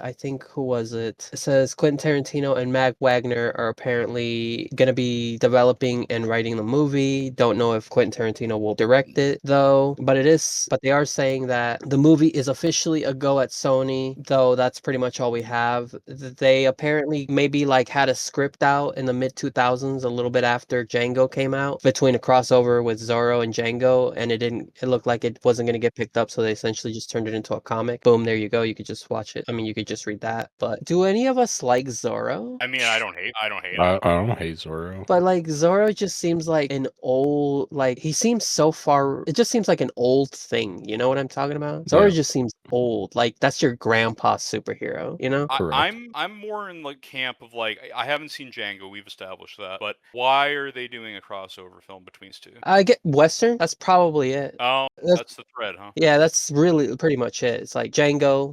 I think who was it? It says Quentin Tarantino and Mag Wagner are apparently going to be developing and writing the movie. Don't know if Quentin Tarantino will direct it though, but they are saying that the movie is officially a go at Sony, though that's pretty much all we have. They apparently maybe like had a script out in the mid 2000s, a little bit after Django came out, between a crossover with Zorro and Django, and it looked like it wasn't going to get picked up, so they essentially just turned it into a comic. Boom, there you go. You could just watch it. I mean, you could just read that. But do any of us like Zorro? I mean, I don't hate I him. don't hate Zorro. But like Zorro just seems like an old, like he seems so far. It just seems like an old thing. You know what I'm talking about? Zorro Yeah. just seems old. Like that's your grandpa's superhero. You know? Correct. I'm more in like camp of like I haven't seen Django. We've established that, but why are they doing a crossover film between these two? I get Western. That's probably it. Oh, That's- that's the thread, huh? Yeah, that's really pretty much it. It's like Django,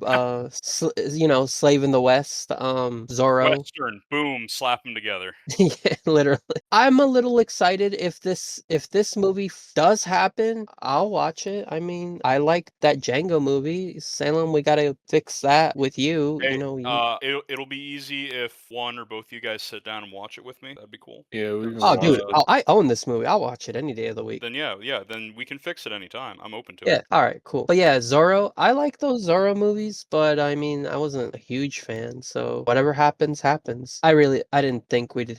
Slave in the West, Zorro. Western, boom, slap them together. Yeah, literally. I'm a little excited if this movie does happen, I'll watch it. I mean, I like that Django movie. Salem, we gotta fix that with you. Hey, You know, it'll be easy if one or both of you guys sit down and watch it with me. That'd be cool. Yeah, we can oh, watch dude, it. I own this movie. I'll watch it any day of the week. Then yeah, then we can fix it anytime. I'm open to Yeah, it. all right, cool. But yeah, Zorro, I like those Zorro movies, but I mean, I wasn't a huge fan, so whatever happens, happens. I didn't think we'd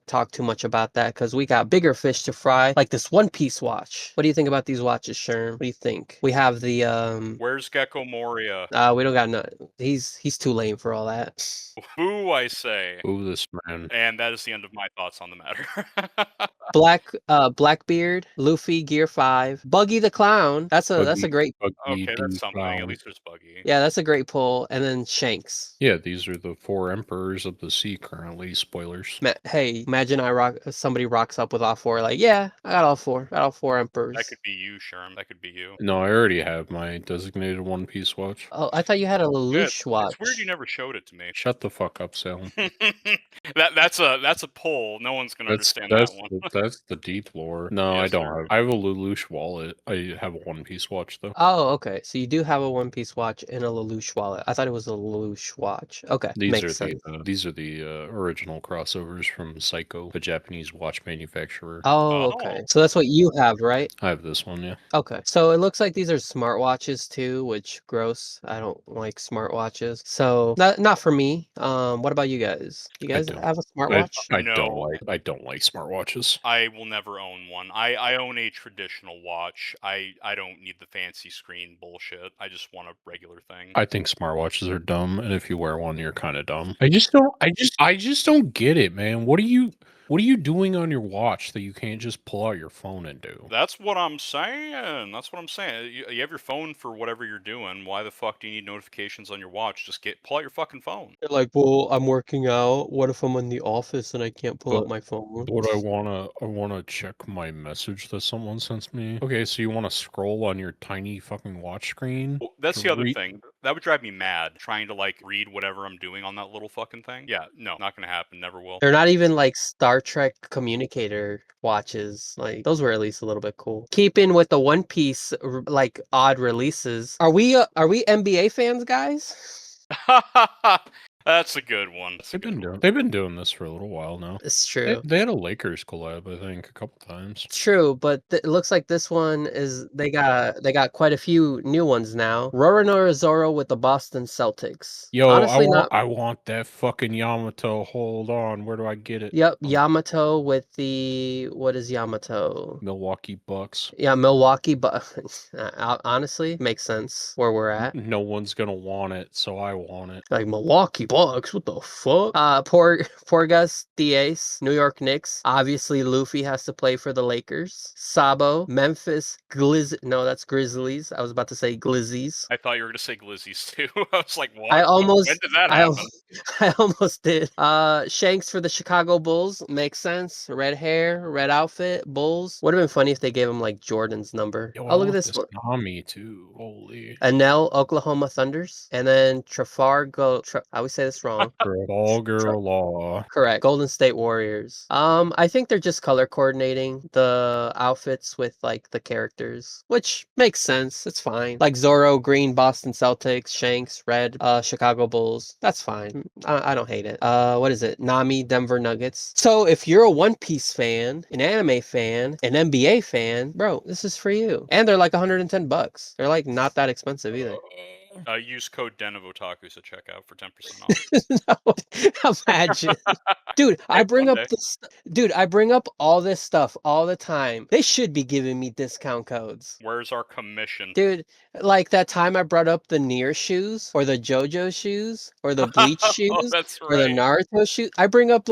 talk too much about that because we got bigger fish to fry, like this One Piece watch. What do you think about these watches, Sherm? What do you think? We have the Where's Gecko Moria? we don't got no. He's too lame for all that. Boo, I say. Ooh, this man. And that is the end of my thoughts on the matter. Blackbeard, Luffy, Gear 5, Buggy the Clown. That's a great. Okay, that's something. At least there's Buggy. Yeah, that's a great pull. And then Shanks. Yeah, these are the 4 emperors of the sea currently. Spoilers. Hey, imagine somebody rocks up with all 4. Like, yeah, I got all 4 emperors. That could be you, Sherm. That could be you. No, I already have my designated One Piece watch. Oh, I thought you had a Good. Lelouch watch. It's weird you never showed it to me. Shut the fuck up, Salem. that's a pull. No one's gonna understand that one. That's the deep lore. No, I Yes, don't sir. have. I have a Lelouch wallet. I have a One Piece watch though. Oh, okay. So you do have a One Piece watch and a Lelouch wallet. I thought it was a Lelouch watch. Okay, makes sense. These are the original crossovers from Psycho, a Japanese watch manufacturer. Oh, okay. So that's what you have, right? I have this one, yeah. Okay. So it looks like these are smartwatches too, which gross. I don't like smartwatches. So not for me. What about you guys? You guys don't. have a smartwatch? I No. don't like smartwatches. I will never own one. I own a traditional watch. I don't need the fancy screen bullshit. I just want a regular thing. I think smartwatches are dumb, and if you wear one, you're kind of dumb. I just don't get it, man. What do you? What are you doing on your watch that you can't just pull out your phone and do? That's what I'm saying. That's what I'm saying. You have your phone for whatever you're doing. Why the fuck do you need notifications on your watch? Just pull out your fucking phone. They're like, well, I'm working out. What if I'm in the office and I can't pull But out my phone? But I wanna check my message that someone sends me. Okay, so you wanna scroll on your tiny fucking watch screen Well, that's to the other read. thing. That would drive me mad trying to like read whatever I'm doing on that little fucking thing. Yeah, no, not gonna happen. Never will. They're not even like Star Trek communicator watches. Like those were at least a little bit cool. Keeping with the One Piece like odd releases. Are we NBA fans, guys? That's a good one. They've been doing this for a little while now. It's They, true. they had a Lakers collab, I think, a couple times. True, but it looks like this one is they got quite a few new ones now. Roronoa Zoro with the Boston Celtics. Yo, Honestly, not. I want that fucking Yamato. Hold on, where do I get it? Yep, Yamato with the what is Yamato? Milwaukee Bucks. Yeah, Milwaukee, but honestly, makes sense where we're at. No one's gonna want it, so I want it. Like Milwaukee Bucks, what the fuck? Porgas Diaz, New York Knicks. Obviously, Luffy has to play for the Lakers. Sabo, Memphis No, that's Grizzlies. I was about to say Glizzies. I thought you were gonna say Glizzies too. I was like, what? I When almost, did that I, happen? al- I almost did. Shanks for the Chicago Bulls makes sense. Red hair, red outfit, Bulls. Would have been funny if they gave him like Jordan's number. Yo, I Oh, look at want this this one. Nami too. Holy. Anel, Oklahoma Thunders, and then I always say this wrong. Trafalgar Law. Correct. Golden State Warriors. I think they're just color coordinating the outfits with like the characters, which makes sense. It's fine. Like Zorro, green, Boston Celtics, Shanks, red, Chicago Bulls. That's fine. I don't hate it. What is it? Nami, Denver Nuggets. So if you're a One Piece fan, an anime fan, an NBA fan, bro, this is for you. And they're like $110. They're like not that expensive either. Use code Den of Otakus at checkout for 10% off. No, imagine. Dude, Hey, one day. I bring up all this stuff all the time. They should be giving me discount codes. Where's our commission? Dude, like that time I brought up the Nier shoes or the JoJo shoes or the Bleach Oh, shoes that's or the right. Naruto shoes. I bring up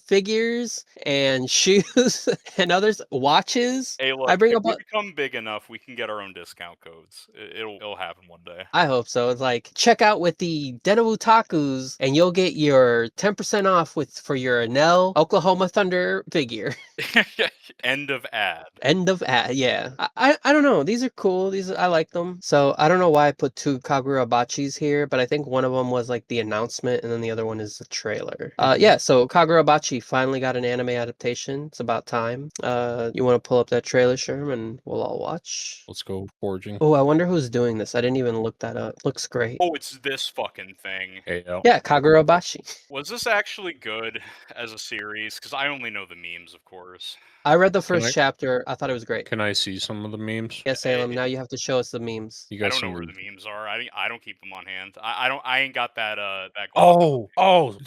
figures and shoes and others, watches. Hey, I look, bring if up we become big enough, we can get our own discount codes. It'll happen one day. I hope so. It's like check out with the Den of Otakus and you'll get your 10% off for your Nell Oklahoma Thunder figure. End of ad. End of ad. Yeah. I don't know. These are cool. I like them. So I don't know why I put two Kagurabachis here, but I think one of them was like the announcement and then the other one is the trailer. Yeah, so Kagurabachi finally got an anime adaptation. It's about time. You want to pull up that trailer, Sherm, and we'll all watch? Let's go forging. Oh, I wonder who's doing this. I didn't even look that up. Looks great. Oh, it's this fucking thing. Hey, Yeah, Kagurabachi. Was this actually good as a series? Because I only know the memes, of course. I read the Can first chapter. I thought it was great. Can I see some of the memes? Yeah, Salem. Now you have to show us the memes. You I guys don't know where some. the memes are. I don't keep them on hand. I ain't got that that. Oh,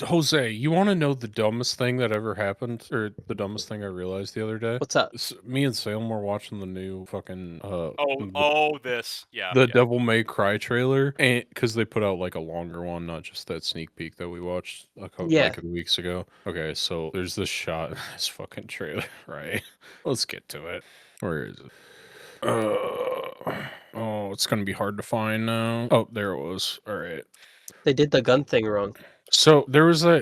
Jose, you want to know the dumbest thing that ever happened, or the dumbest thing I realized the other day? What's up? Me and Salem were watching the new fucking This. Yeah. the Devil May Cry trailer, and because they put out like a longer one, not just that sneak peek that we watched Yeah. like a few weeks ago. Okay, so there's this shot in this fucking trailer, right? Let's get to it. Where is it? Oh, it's gonna be hard to find now. Oh, there it was. All right. They did the gun thing wrong. So there was I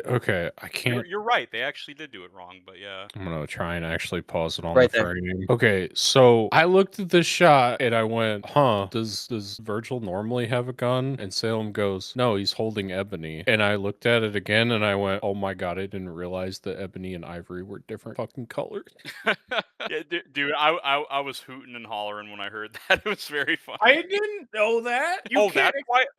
can't. You're right. They actually did do it wrong, but yeah. I'm gonna try and actually pause it on Right the there. frame. Okay, so I looked at this shot and I went, "Huh? Does Virgil normally have a gun?" And Salem goes, "No, he's holding Ebony." And I looked at it again and I went, "Oh my god! I didn't realize that Ebony and Ivory were different fucking colors." Yeah, dude, I was hooting and hollering when I heard that. It was very funny. I didn't know that.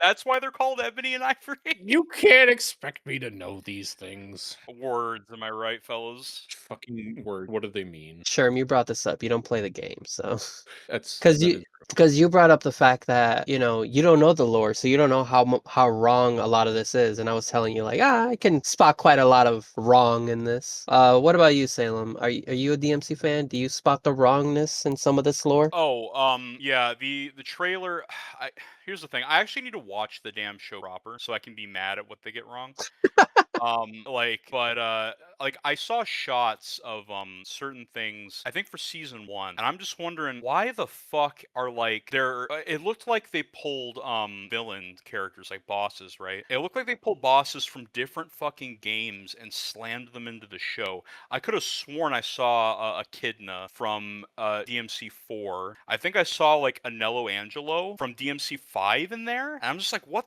That's why they're called Ebony and Ivory. You can't expect me to know these things. Words, am I right, fellas? Fucking word. What do they mean? Sherm, you brought this up. You don't play the game, so That's because you brought up the fact that you don't know the lore, so you don't know how wrong a lot of this is. And I was telling you like, I can spot quite a lot of wrong in this. What about you, Salem? Are you a DMC fan? Do you spot the wrongness in some of this lore? Oh, yeah, the trailer. Here's the thing. I actually need to watch the damn show proper so I can be mad at what they get wrong. But like I saw shots of certain things. I think for season 1, and I'm just wondering why the fuck are like there. It looked like they pulled villain characters like bosses, right? It looked like they pulled bosses from different fucking games and slammed them into the show. I could have sworn I saw Echidna from DMC4. I think I saw like Anello Angelo from DMC5 in there. And I'm just like, what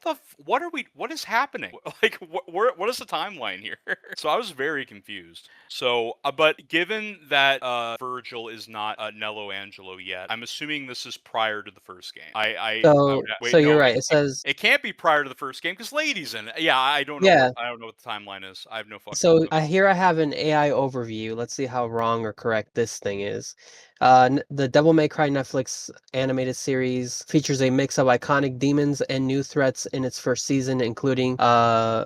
is happening? Like, what is the timeline here? So I was very confused. So, but given that Virgil is not Nello Angelo yet, I'm assuming this is prior to the first game. So Wait, you're no, right. It says it can't be prior to the first game because ladies in it. Yeah, I don't know. yeah. I don't know what the timeline is. I have no fucking So clue. I have an AI overview. Let's see how wrong or correct this thing is. The Devil May Cry Netflix animated series features a mix of iconic demons and new threats in its first season, including Cavalier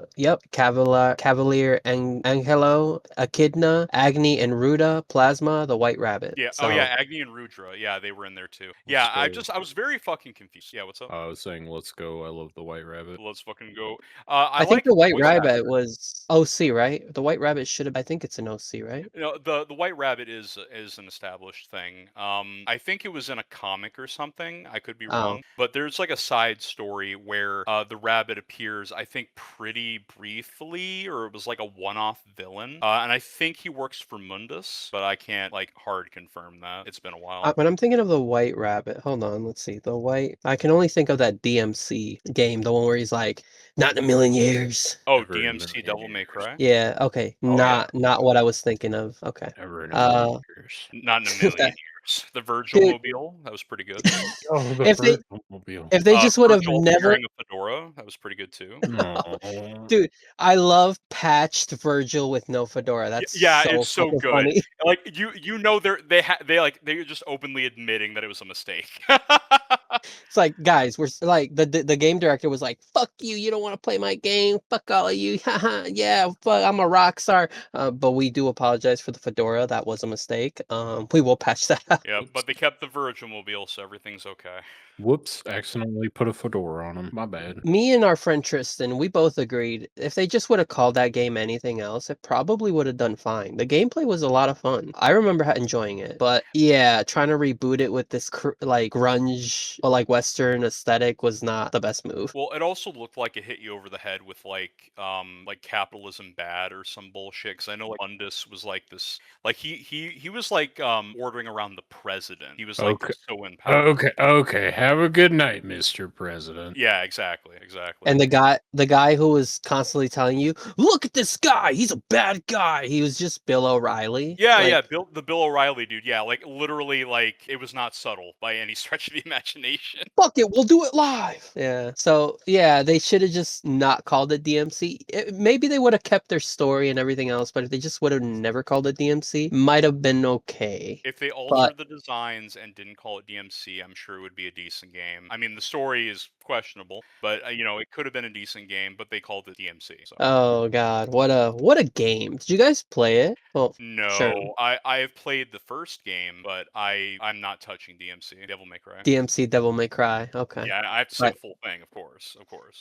and Angelo, Echidna, Agni and Ruda, Plasma, the White Rabbit. Yeah. So Oh yeah, Agni and Rudra. Yeah, they were in there too. Yeah, I was very fucking confused. Yeah, what's up? I was saying, let's go. I love the White Rabbit. Let's fucking go. I I think like the the White voice Rabbit actor. was OC, right? The White Rabbit should have. I think it's an OC, right? You know, the White Rabbit is an established thing. I think it was in a comic or something. I could be Oh. wrong, but there's like a side story where the rabbit appears. I think pretty briefly, or it was like a one-off villain. And I think he works for Mundus, but I can't like hard confirm that. It's been a while. When I'm thinking of the White Rabbit, hold on, let's see. The White, I can only think of that DMC game, the one where he's like, not in a million years. Oh, Never in a DMC million Devil May years. Cry. Yeah, okay. Oh, yeah. Not what I was thinking of. Okay. Never in a million years. Not in a million that- years. The Virgil Dude, Mobile. That was pretty good. Oh, the if they Mobile. if they just would have Virgil never wearing a fedora. That was pretty good too. No. Dude, I love patched Virgil with no fedora. That's Yeah, so it's so fucking good. funny. Like you know they're just openly admitting that it was a mistake. It's like, guys, like the game director was like, "Fuck you! You don't want to play my game. Fuck all of you. Haha, yeah, fuck, I'm a rock star." But we do apologize for the fedora. That was a mistake. We will patch that out. Yeah, but they kept the Virgil Mobile, so everything's okay. Whoops! Accidentally put a fedora on him. My bad. Me and our friend Tristan, we both agreed if they just would have called that game anything else, it probably would have done fine. The gameplay was a lot of fun. I remember enjoying it, but yeah, trying to reboot it with this like grunge or like Western aesthetic was not the best move. Well, it also looked like it hit you over the head with like capitalism bad or some bullshit. Because I know like Mundus was like this, like he was like ordering around the president. He was like Okay. so in power. Okay. Have a good night, Mr. President. Yeah, exactly. And the guy who was constantly telling you, "Look at this guy, he's a bad guy." He was just Bill O'Reilly. Yeah, Like, yeah, Bill O'Reilly dude. Yeah, like literally, like it was not subtle by any stretch of the imagination. fuck it, we'll do it live. Yeah. So yeah, they should have just not called it DMC. Maybe they would have kept their story and everything else, but if they just would have never called it DMC, might have been okay. If they altered the designs and didn't call it DMC, I'm sure it would be a decent game. I mean, the story is questionable, but you know, it could have been a decent game, but they called it DMC. So. Oh god, what a game! Did you guys play it? Well, No, sure. I have played the first game, but I'm not touching DMC, Devil May Cry. DMC Devil May Cry. Okay. Yeah, I have to say Right. the full thing, of course.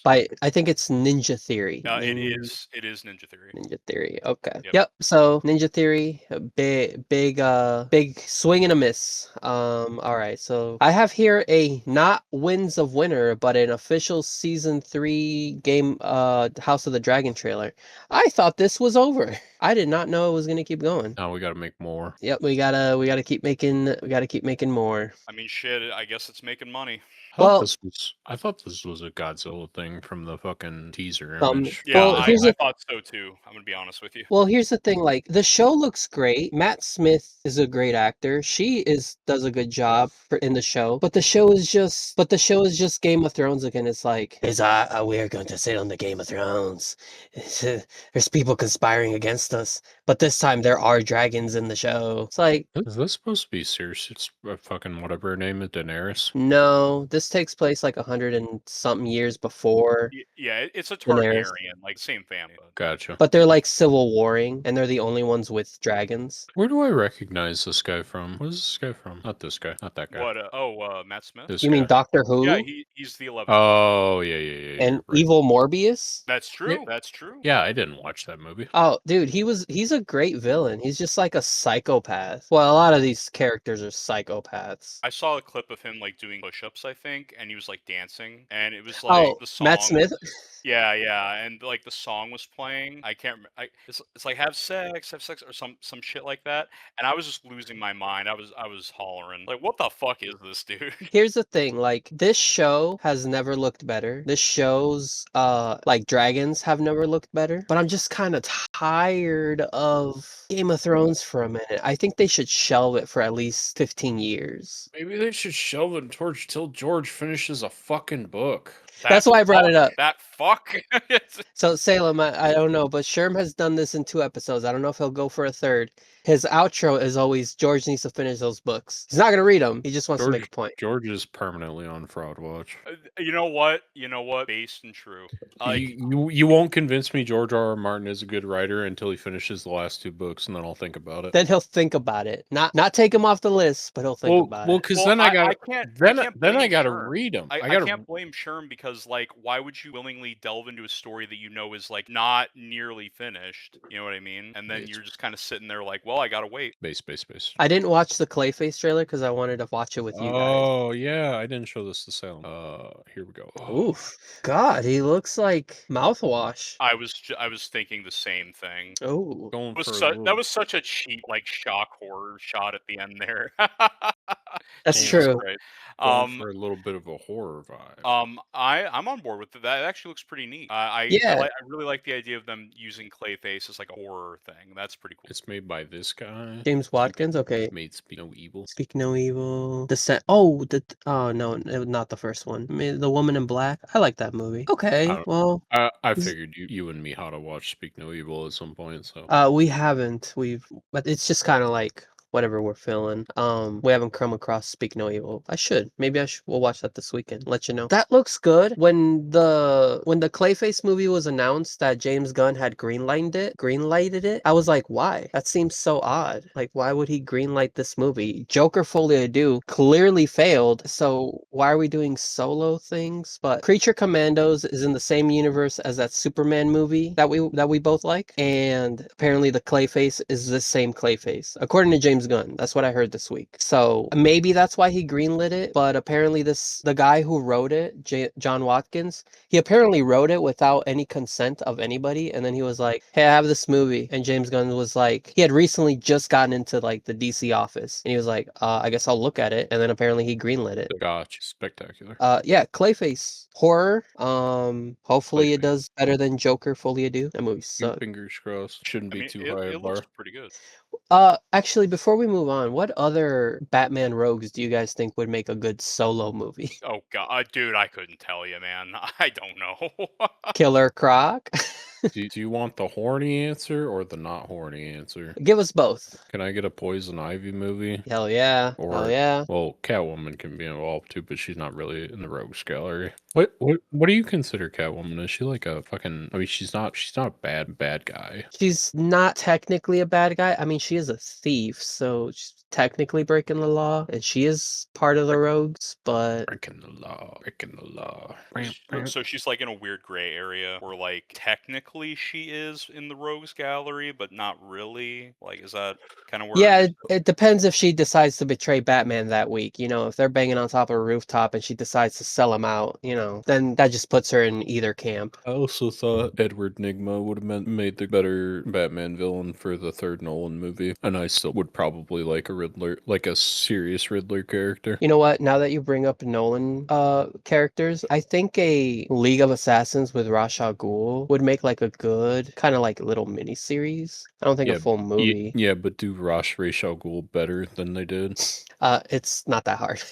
I think it's Ninja Theory. It is Ninja Theory. Ninja Theory. Okay. Yep. Yep. So Ninja Theory, a big swing and a miss. All right. So I have here a not Winds of Winter, but an official season 3 game, House of the Dragon trailer. I thought this was over. I did not know it was gonna keep going. Now we got to make more. Yep. We gotta keep making more. I mean, shit. I guess it's making money. I thought this was a Godzilla thing from the fucking teaser Um, image. Yeah, Well, I thought so too. I'm gonna be honest with you. Well, here's the thing, like the show looks great. Matt Smith is a great actor. She does a good job in the show. But the show is just Game of Thrones again. It's like, we're going to sit on the Game of Thrones. There's people conspiring against us. But this time there are dragons in the show. It's like, Is this supposed to be serious? It's fucking whatever her name is, Daenerys. no, this this takes place like 100 and something years before Yeah, it's a Daenerys. Targaryen, like same family. But Gotcha. But they're like civil warring, and they're the only ones with dragons. Where do I recognize this guy from? What is this guy from? Not this guy. Not that guy. what? Matt Smith. This You mean guy. Doctor Who Yeah, he's the 11th. Oh, yeah. and Right. Evil Morbius? That's true. Yeah. That's true. Yeah, I didn't watch that movie. Oh, dude, he's a great villain. He's just like a psychopath. Well, a lot of these characters are psychopaths. I saw a clip of him like doing push-ups, I think, and he was like dancing, and it was Oh, like the song. Matt Smith? Yeah, and like the song was playing. I can't. It's like have sex, or some shit like that. And I was just losing my mind. I was hollering like, what the fuck is this, dude? Here's the thing, like this show has never looked better. This show's like dragons have never looked better. But I'm just kind of tired of Game of Thrones for a minute. I think they should shelve it for at least 15 years. Maybe they should shelve the torch till George finishes a fucking book. That's why I brought it up. That fuck. So Salem, I don't know, but Sherm has done this in 2 episodes. I don't know if he'll go for a third. His outro is always George needs to finish those books. He's not gonna read them. He just wants to make a point. George is permanently on Fraud Watch. You know what? Based and true. Like, you won't convince me George R. R. Martin is a good writer until he finishes the last 2 books, and then I'll think about it. Then he'll think about it. Not take him off the list, but he'll think about it. Because then I gotta then I gotta read them. I can't blame Sherm because like why would you willingly delve into a story that you know is like not nearly finished? You know what I mean? And then you're just kind of sitting there like, well, I gotta wait. Base. I didn't watch the Clayface trailer because I wanted to watch it with you guys. Oh yeah, I didn't show this to Salem. Here we go. Oof. God, he looks like mouthwash. I was thinking the same thing. Oh. Going for That was such a cheap like shock horror shot at the end there. That's Jesus true. Christ. Going for a little bit of a horror vibe. I'm on board with it. That actually looks pretty neat. I really like the idea of them using Clayface as like a horror thing. That's pretty cool. It's made by this guy. James Watkins. Okay. Made Speak No Evil. Speak No Evil. Oh, no, not the first one. I mean, The Woman in Black. I like that movie. Okay, well, I figured you and me how to watch Speak No Evil at some point. So we haven't. But it's just kind of like whatever we're feeling. We haven't come across Speak No Evil. I should. Maybe we'll watch that this weekend. Let you know. That looks good. When the Clayface movie was announced that James Gunn had greenlighted it, I was like, why? That seems so odd. Like, why would he greenlight this movie? Joker Folie à Deux clearly failed, so why are we doing solo things? But Creature Commandos is in the same universe as that Superman movie that we both like, and apparently the Clayface is the same Clayface, according to James Gunn. That's what I heard this week. So maybe that's why he greenlit it. But apparently the guy who wrote it, John Watkins, he apparently wrote it without any consent of anybody. And then he was like, hey, I have this movie. And James Gunn was like, he had recently just gotten into like the DC office. And he was like, I guess I'll look at it. And then apparently he greenlit it. gotcha. Spectacular. Yeah, Clayface horror. Hopefully it does better than Joker Folie à Deux. That movie sucked. Fingers crossed. Shouldn't be too high a It bar. looks pretty good. Actually, before we move on, what other Batman rogues do you guys think would make a good solo movie? Oh god, dude, I couldn't tell you, man. I don't know. Killer Croc? Do you want the horny answer or the not horny answer? Give us both. Can I get a Poison Ivy movie? Hell yeah. Hell yeah. Well, Catwoman can be involved too, but she's not really in the rogues gallery. What do you consider Catwoman? Is she like a fucking? I mean, she's not a bad guy. She's not technically a bad guy. I mean, she is a thief, so she's technically breaking the law, and she is part of the rogues, but breaking the law. So she's like in a weird gray area where like technically she is in the rogues gallery, but not really. Like, is that kind of where? Yeah, it depends if she decides to betray Batman that week. You know, if they're banging on top of a rooftop and she decides to sell him out, you know, then that just puts her in either camp. I also thought Edward Nygma would have made the better Batman villain for the third Nolan movie, and I still would probably like a Riddler, like a serious Riddler character. You know what? Now that you bring up Nolan characters, I think a League of Assassins with Ra's al Ghul would make like like a good kind of like little mini series. I don't think a full movie. Yeah, but do Ra's al Ghul better than they did? It's not that hard.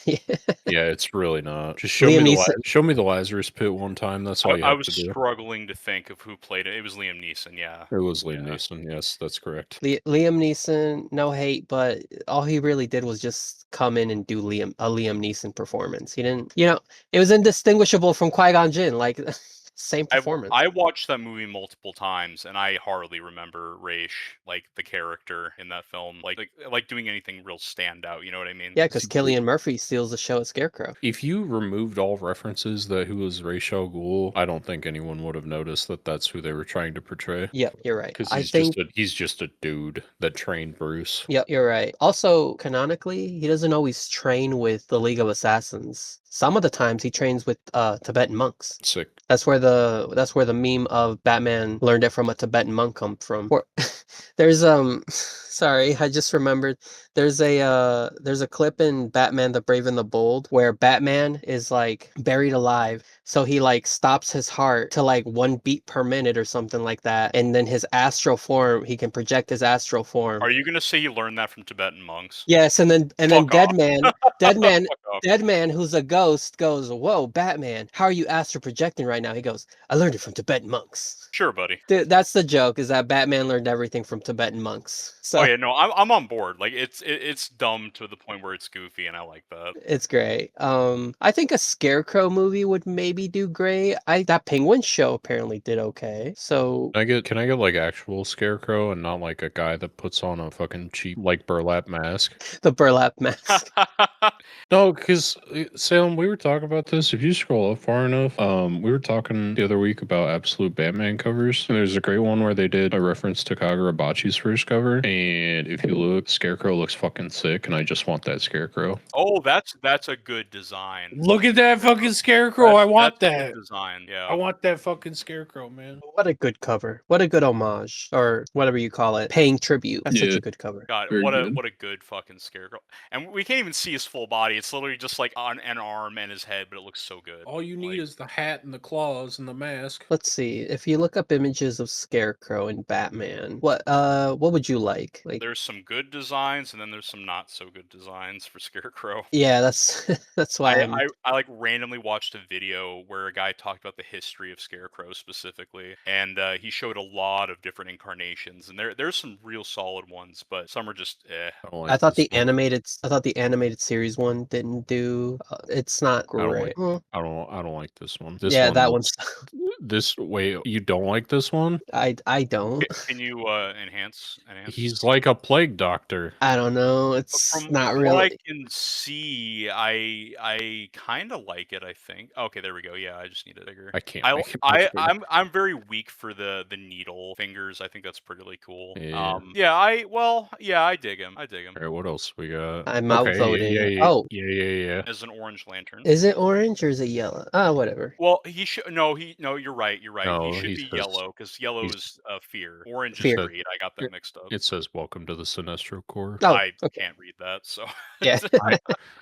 Yeah, it's really not. Just Liam Neeson. show me the Lazarus Pit one time. That's all you I have was to do. struggling to think of who played it. It was Liam Neeson, yeah. It was Liam Yeah. Neeson. Yes, that's correct. Liam Neeson, no hate, but all he really did was just come in and do Liam Neeson performance. He didn't, it was indistinguishable from Qui-Gon Jinn, like same performance. I watched that movie multiple times, and I hardly remember Raish, like the character in that film, like doing anything real standout. You know what I mean? Yeah, because Cillian Murphy steals the show as Scarecrow. If you removed all references that who was Ra's al Ghul, I don't think anyone would have noticed that that's who they were trying to portray. Yep, you're right. Because I think he's just a dude that trained Bruce. Yep, you're right. Also, canonically, he doesn't always train with the League of Assassins. Some of the times he trains with Tibetan monks. Sick. That's where the meme of Batman learned it from a Tibetan monk come from. There's sorry, I just remembered there's a clip in Batman the Brave and the Bold where Batman is like buried alive. So he like stops his heart to like 1 beat per minute or something like that. And then his astral form, he can project his astral form. Are you gonna say you learned that from Tibetan monks? Yes, and then Fuck Dead off. Man, Fuck off. Dead Man, who's a ghost, goes, "Whoa, Batman, how are you astral projecting right now?" He goes, "I learned it from Tibetan monks." Sure, buddy. Dude, that's the joke, is that Batman learned everything from Tibetan monks. So Oh yeah, no, I'm on board. Like it's dumb to the point where it's goofy, and I like that. it's great. I think a Scarecrow movie would maybe do great. That Penguin show apparently did okay. So Can I get like actual Scarecrow and not like a guy that puts on a fucking cheap like burlap mask? the burlap mask. No, because Salem, we were talking about this. If you scroll up far enough, we were talking the other week about Absolute Batman covers. And there's a great one where they did a reference to Kagurabachi's first cover. And if you look, Scarecrow looks fucking sick, and I just want that Scarecrow. Oh, that's a good design. Look at that fucking Scarecrow! I want That's a that. good design. Yeah. I want that fucking Scarecrow, man. What a good cover. What a good homage, or whatever you call it, paying tribute. That's such Yeah. a good cover. God, Very what good. a good fucking Scarecrow. And we can't even see his full body. It's literally just like on an arm and his head, but it looks so good. All you need is the hat and the claws and the mask. Let's see. If you look up images of Scarecrow and Batman, what would you like? Like, There's some good designs, and then there's some not so good designs for Scarecrow. yeah, that's that's why I like randomly watched a video where a guy talked about the history of Scarecrow specifically, and he showed a lot of different incarnations, and there's some real solid ones, but some are just eh. I thought the animated series one didn't do. It's not great. I don't like this one. Yeah, that one's. This way, you don't like this one? I don't. Can you enhance? He's like a plague doctor. I don't know. It's From not what really. I can see, I kind of like it. I think. Okay, there we go. Yeah, I just need it bigger. I can't make it much bigger. I'm very weak for the needle fingers. I think that's pretty cool. Yeah. Yeah, I dig him. I dig him All right, what else we got? I'm Okay, outvoting. yeah. Oh, Yeah. as an Orange Lantern. is it orange or is it yellow? Whatever. Well, he should no. You're right. You're right. No, he should he be says- yellow because yellow is fear. Orange Fear. is greed. I got that mixed up. It says welcome to the Sinestro Corps. Oh, I okay. can't read that, so Yeah.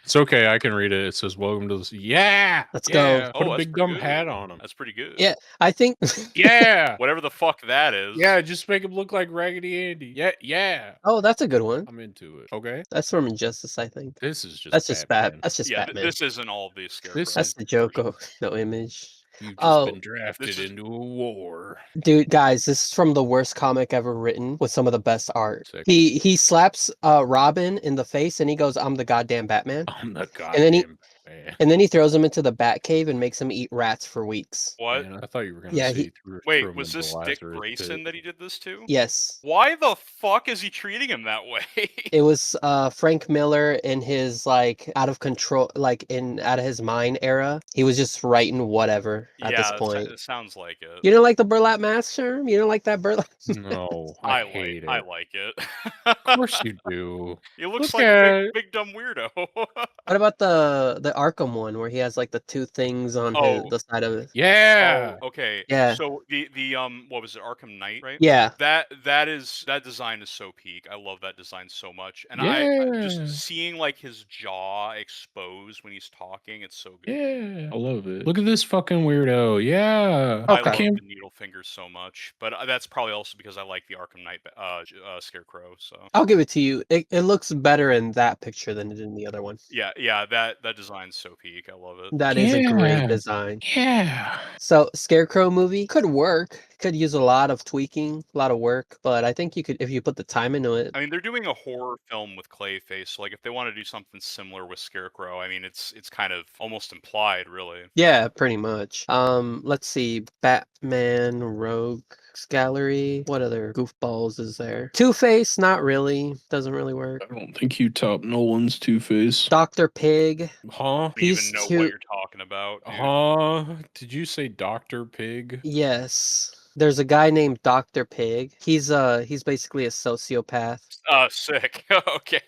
It's okay, I can read it. It says welcome to the Yeah! Let's go. Yeah! Put Oh, a that's big pretty dumb good. hat on him. that's pretty good. Yeah, I think. Yeah! Whatever the fuck that is. Yeah, just make him look like Raggedy Andy. Yeah. Oh, that's a good one. I'm into it. Okay. That's from Injustice, I think. This is just That's just bad. Batman. That's just Yeah, Batman. this isn't all of these scarecrows. That's the joke of no image. You've just Oh, been drafted this is- into a war. dude, guys, this is from the worst comic ever written with some of the best art. Sick. He slaps Robin in the face and he goes, "I'm the goddamn Batman." I'm the goddamn And then he- man. And then he throws him into the Batcave and makes him eat rats for weeks. What? Man, I thought you were gonna Yeah, say he- threw Wait, him was into this Dick Lazarus Grayson pit. that he did this to? Yes. Why the fuck is he treating him that way? It was Frank Miller in his like out of control, like out of his mind era. He was just writing whatever at this point. It sounds like it. You don't like the burlap mask, Sherm? You don't like that burlap? No, I hate it. I like it. Of course you do. He looks Look like a at- big dumb weirdo. What about the Arkham one where he has like the two things on the side of it. Yeah. Oh, okay. Yeah. So the what was it, Arkham Knight, right? Yeah. That design is so peak. I love that design so much. And I just Yeah. seeing like his jaw exposed when he's talking, it's so good. Yeah. I love it. Look at this fucking weirdo. Yeah. I Okay. love can't- the needle fingers so much, but that's probably also because I like the Arkham Knight Scarecrow. So I'll give it to you. It looks better in that picture than it did in the other one. yeah, that design's so peak. I love it. That is a great Yeah. design. Yeah. So Scarecrow movie could work. Could use a lot of tweaking, a lot of work, but I think you could if you put the time into it. I mean, they're doing a horror film with Clayface, so like if they want to do something similar with Scarecrow, I mean, it's kind of almost implied, really. Yeah, pretty much. Let's see. Batman, Rogues Gallery. What other goofballs is there? Two-Face, not really. Doesn't really work. I don't think you top Nolan's Two-Face. Dr. Pig. Huh? I don't He's even know too. what you're talking about, dude. Huh? Did you say Dr. Pig? Yes. There's a guy named Dr. Pig. He's basically a sociopath. Sick. Okay.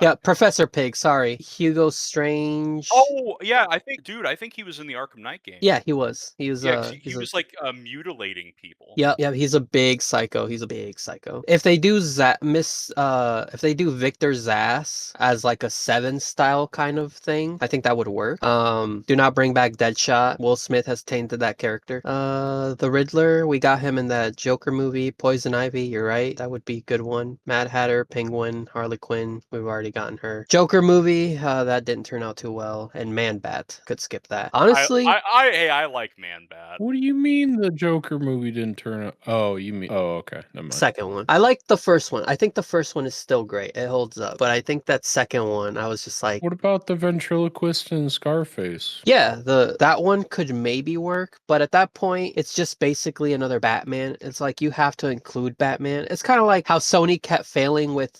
Yeah, Professor Pig, sorry. Hugo Strange. Oh, yeah, I think he was in the Arkham Knight game. Yeah, he was. He was Yeah, 'cause he's he was like mutilating people. Yeah, he's a big psycho. He's a big psycho. If they do if they do Victor Zass as like a Seven style kind of thing, I think that would work. Do not bring back Deadshot. Will Smith has tainted that character. The Riddler, we got him in that Joker movie, Poison Ivy, you're right. That would be a good one. Mad Hatter, Penguin, Harley Quinn, we've already gotten her. Joker movie, that didn't turn out too well. And Man Bat, could skip that. Honestly, I like Man Bat. What do you mean the Joker movie didn't turn out? Oh, you mean? Oh, okay. Never mind. second one. I like the first one. I think the first one is still great. It holds up. But I think that second one, I was just like, What about the ventriloquist in Scarface? yeah, that one could maybe work, but at that point, it's just basically another Batman. It's like you have to include Batman. It's kind of like how Sony kept failing with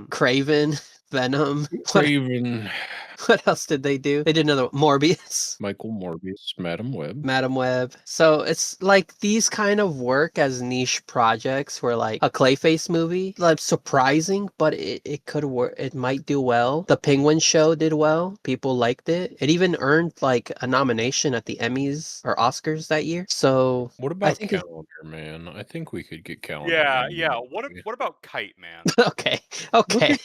Craven, Venom. Craven, What else did they do? They did another Morbius. Michael Morbius, Madam Web. Madam Web. So it's like these kind of work as niche projects where like a Clayface movie, like surprising, but it could work. It might do well. The Penguin show did well. People liked it. It even earned like a nomination at the Emmys or Oscars that year. So What I about think Calendar Man? I think we could get Calendar Yeah, Man. yeah. What about Kite Man? okay. Okay.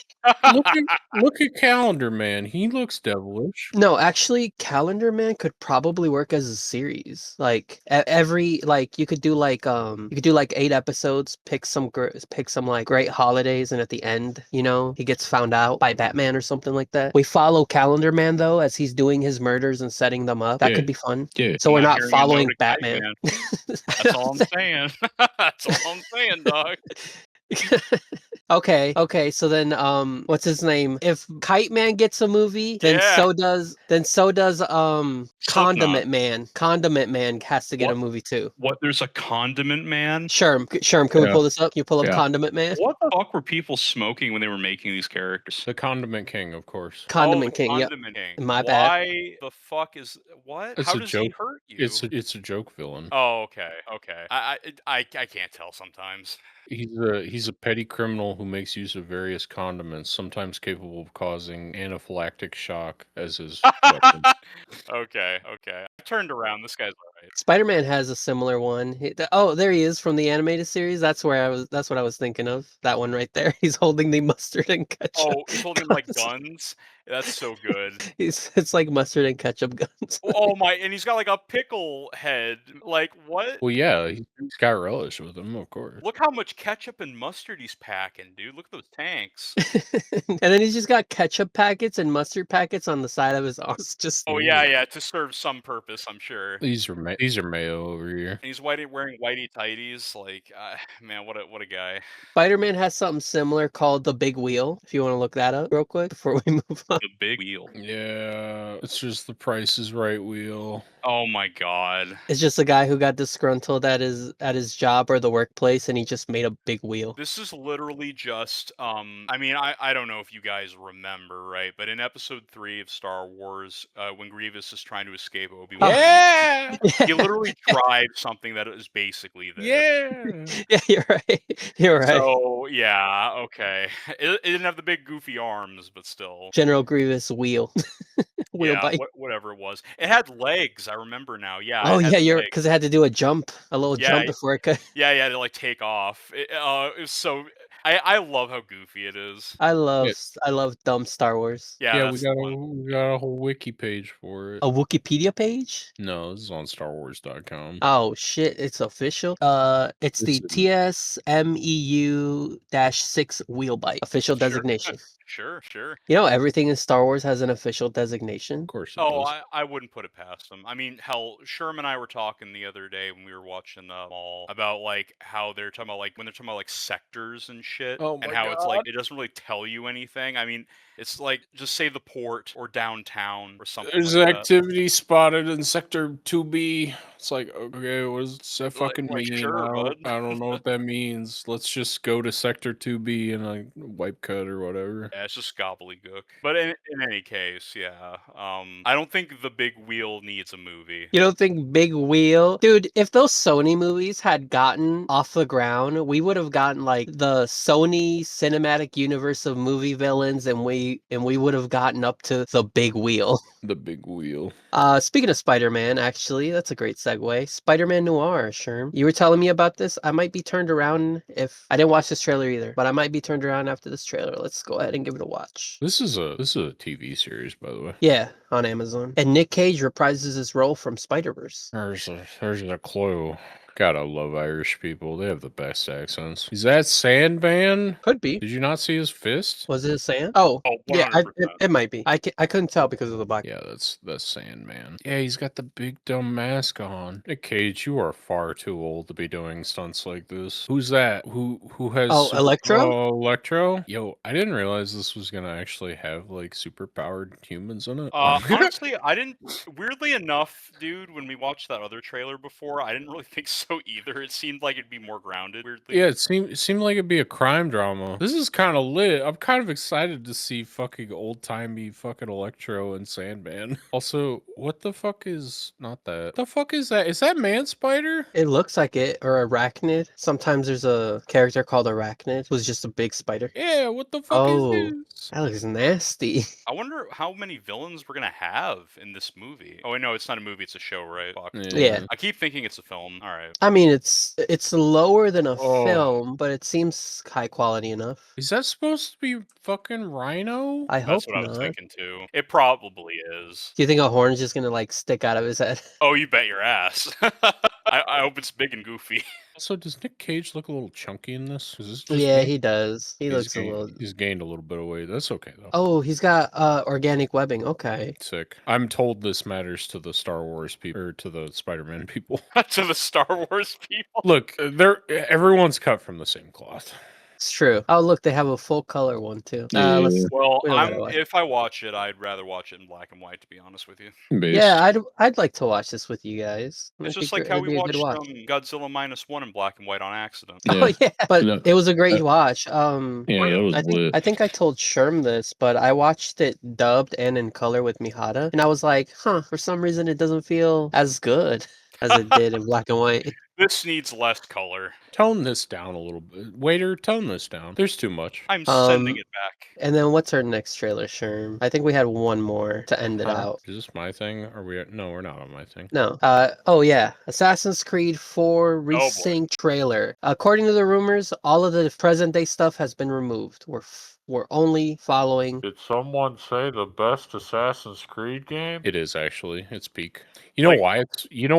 Look at Calendar Man. He looks devilish. No, actually, Calendar Man could probably work as a series. Like every like you could do like 8 episodes, pick some like great holidays, and at the end, he gets found out by Batman or something like that. We follow Calendar Man though as he's doing his murders and setting them up. That Yeah. could be fun. Yeah. So we're I'm not hearing a following note of Kite Batman. Man. That's all I'm saying. That's all I'm saying, dog. Okay. So then, what's his name? If Kite Man gets a movie, then Yeah. so does Condiment Man. Condiment Man has to get a What? movie too. What? There's a Condiment Man? Sherm, can we Yeah. pull this up? Can you pull up Yeah. Condiment Man? What the fuck were people smoking when they were making these characters? The Condiment King, of course. Condiment the King. Yep. Condiment King. My bad. Why the fuck is what? It's How a does he joke. hurt you? It's a joke villain. Oh, okay. I can't tell sometimes. He's a petty criminal who makes use of various condiments, sometimes capable of causing anaphylactic shock as his weapon. Okay. I turned around. This guy's alright. Spider-Man has a similar one. Oh, there he is from the animated series. That's what I was thinking of. That one right there. He's holding the mustard and ketchup. Oh, he's holding like guns. That's so good. It's like mustard and ketchup guns. Oh my! And he's got like a pickle head. Like what? Well, yeah, he's got relish with him, of course. Look how much ketchup and mustard he's packing, dude. Look at those tanks. And then he's just got ketchup packets and mustard packets on the side of his arms. Just Oh yeah, to serve some purpose, I'm sure. These are mayo over here. And he's wearing whitey tighties. Like, man, what a guy. Spider-Man has something similar called the Big Wheel. If you want to look that up real quick before we move on. The big wheel. Yeah, it's just the Price is Right wheel. Oh my god. It's just a guy who got disgruntled at his job or the workplace, and he just made a big wheel. This is literally just I mean, I don't know if you guys remember, right? But in episode 3 of Star Wars, when Grievous is trying to escape Obi-Wan, Yeah, he literally drives something that is basically there. yeah. Yeah, you're right. You're right. So yeah, okay. It didn't have the big goofy arms, but still. General Grievous wheel. Wheel Yeah, bike. whatever it was. It had legs. I remember now. Yeah, Oh it had yeah, you're legs. because it had to do a jump, a little Yeah, jump before it could. yeah, yeah. To like take off. It was so. I love how goofy it is. Yeah, I love dumb Star Wars. Yeah, yeah, that's the one. we got a whole wiki page for it. A Wikipedia page? No, this is on StarWars.com. Oh shit, it's official. It's the This is TSMEU-6 wheel bike official Sure, designation. sure. You know, everything in Star Wars has an official designation. Of course it Oh, does. I wouldn't put it past them. I mean, hell, Sherm and I were talking the other day when we were watching the mall about like how they're talking about like when they're talking about like sectors and shit, Oh and my how it's like god. it doesn't really tell you anything. I mean, it's like just say the port or downtown or something There's like an that. activity spotted in Sector 2B. It's like, okay, what does that fucking Like mean? sure, bud. I don't know what that means. Let's just go to Sector 2B and like wipe cut or whatever. Yeah, it's just gobbledygook. But in any case, yeah. I don't think the big wheel needs a movie. You don't think Big Wheel? Dude, if those Sony movies had gotten off the ground, we would have gotten like the Sony cinematic universe of movie villains and we would have gotten up to the Big Wheel. The big wheel. Speaking of Spider-Man, actually, that's a great segue. Spider-Man Noir, Sherm. You were telling me about this. I might be turned around if I didn't watch this trailer either, but I might be turned around after this trailer. Let's go ahead and give it a watch. This is a TV series, by the way. Yeah, on Amazon. And Nick Cage reprises his role from Spider-Verse. There's a clue. Gotta love Irish people. They have the best accents. Is that Sandman? Could be. Did you not see his fist? Was it Sam? Oh, Oh, yeah, 100%. it might be. I couldn't tell because of the black. Yeah, that's Sandman. Yeah, he's got the big dumb mask on. Nick Cage, you are far too old to be doing stunts like this. Who's that? Who has Oh, Electro? Oh, Electro? Yo, I didn't realize this was gonna actually have like super powered humans in it. Honestly, I didn't. Weirdly enough, dude, when we watched that other trailer before, I didn't really think so either. It seemed like it'd be more grounded. Weirdly, Yeah, it seemed like it'd be a crime drama. This is kind of lit. I'm kind of excited to see fucking old timey fucking Electro and Sandman. Also, what the fuck is not that? The fuck is that? Is that Man Spider? It looks like it, or Arachnid. Sometimes there's a character called Arachnid, who's just a big spider. Yeah, what the fuck is Oh, this? that looks nasty. I wonder how many villains we're gonna have in this movie. Oh, wait, no, it's not a movie; it's a show, right? Fuck. Yeah. I keep thinking it's a film. All right. I mean, it's lower than a Oh. film, but it seems high quality enough. Is that supposed to be fucking Rhino? I hope That's what I was not. thinking too. It probably is. Do you think a horn's just gonna like stick out of his head? Oh, you bet your ass. I hope it's big and goofy. Also, does Nick Cage look a little chunky in this? Is this just Yeah, me? he does. He looks a gained, little. He's gained a little bit of weight. That's okay though. Oh, he's got organic webbing. Okay. Sick. I'm told this matters to the Star Wars people or to the Spider-Man people. To the Star Wars people. Look, everyone's cut from the same cloth. It's true. Oh, look, they have a full color one too. Let's. Well, we don't gotta watch. if I watch it, I'd rather watch it in black and white, to be honest with you. Yeah, I'd like to watch this with you guys. It's It'd be just like gr- how it'd we be a good watched watch. Godzilla -1 in black and white on accident. Oh yeah, but No. it was a great watch. Yeah, that was lit. I think I told Sherm this, but I watched it dubbed and in color with Mihara, and I was like, huh, for some reason it doesn't feel as good as it did in black and white. This needs less color. Tone this down a little bit. Waiter, tone this down. There's too much. I'm sending it back. And then what's our next trailer, Sherm? I think we had one more to end it out. Is this my thing? Are we? No, we're not on my thing. No. Oh yeah. Assassin's Creed 4 boy. Resync trailer. According to the rumors, all of the present day stuff has been removed. We're only following. Did someone say the best Assassin's Creed game? It is actually. It's peak. You know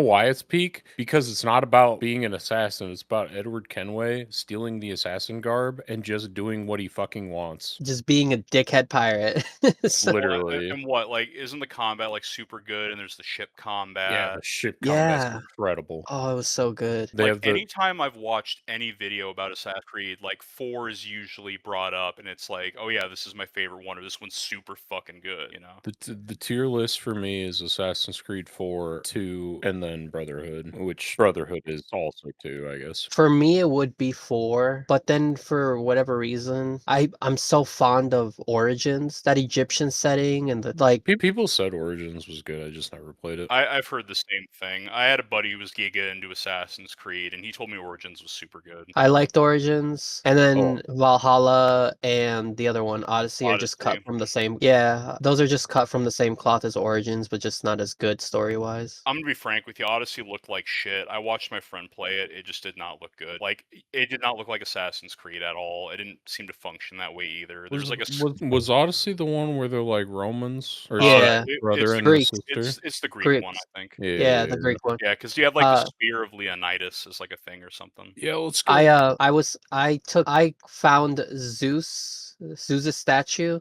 why it's peak? Because it's not about being an assassin. It's about Edward Kenway stealing the assassin garb and just doing what he fucking wants. Just being a dickhead pirate. So- Literally. And what, like, isn't the combat like super good? And there's the ship combat. Yeah, the ship combat's incredible. Oh, it was so good. They have Like the anytime I've watched any video about Assassin's Creed, like 4 is usually brought up, and it's like, oh yeah, this is my favorite one, or this one's super fucking good, you know? the tier list for me is Assassin's Creed 4, 2, and then Brotherhood, which Brotherhood is also 2, I guess. For me, it would be 4, but then for whatever reason, I'm so fond of Origins, that Egyptian setting, and the like. People said Origins was good. I just never played it. I've heard the same thing. I had a buddy who was giga into Assassin's Creed, and he told me Origins was super good. I liked Origins, and then Oh. Valhalla and the other one, Odyssey, are just cut Odyssey. from the same. Yeah, those are just cut from the same cloth as Origins, but just not as good story-wise. I'm gonna be frank with you. Odyssey looked like shit. I watched my friend play it. It just did not look good. Like it did not look like Assassin's Creed at all. It didn't seem to function that way either. There's like a was Odyssey the one where they're like Romans or Yeah. brother it's and Greek. sister? it's the Greek one, Greeks. I think. Yeah, the Greek one. Yeah, because you have like the spear of Leonidas as like a thing or something. Yeah, let's go. I found Zeus's statue,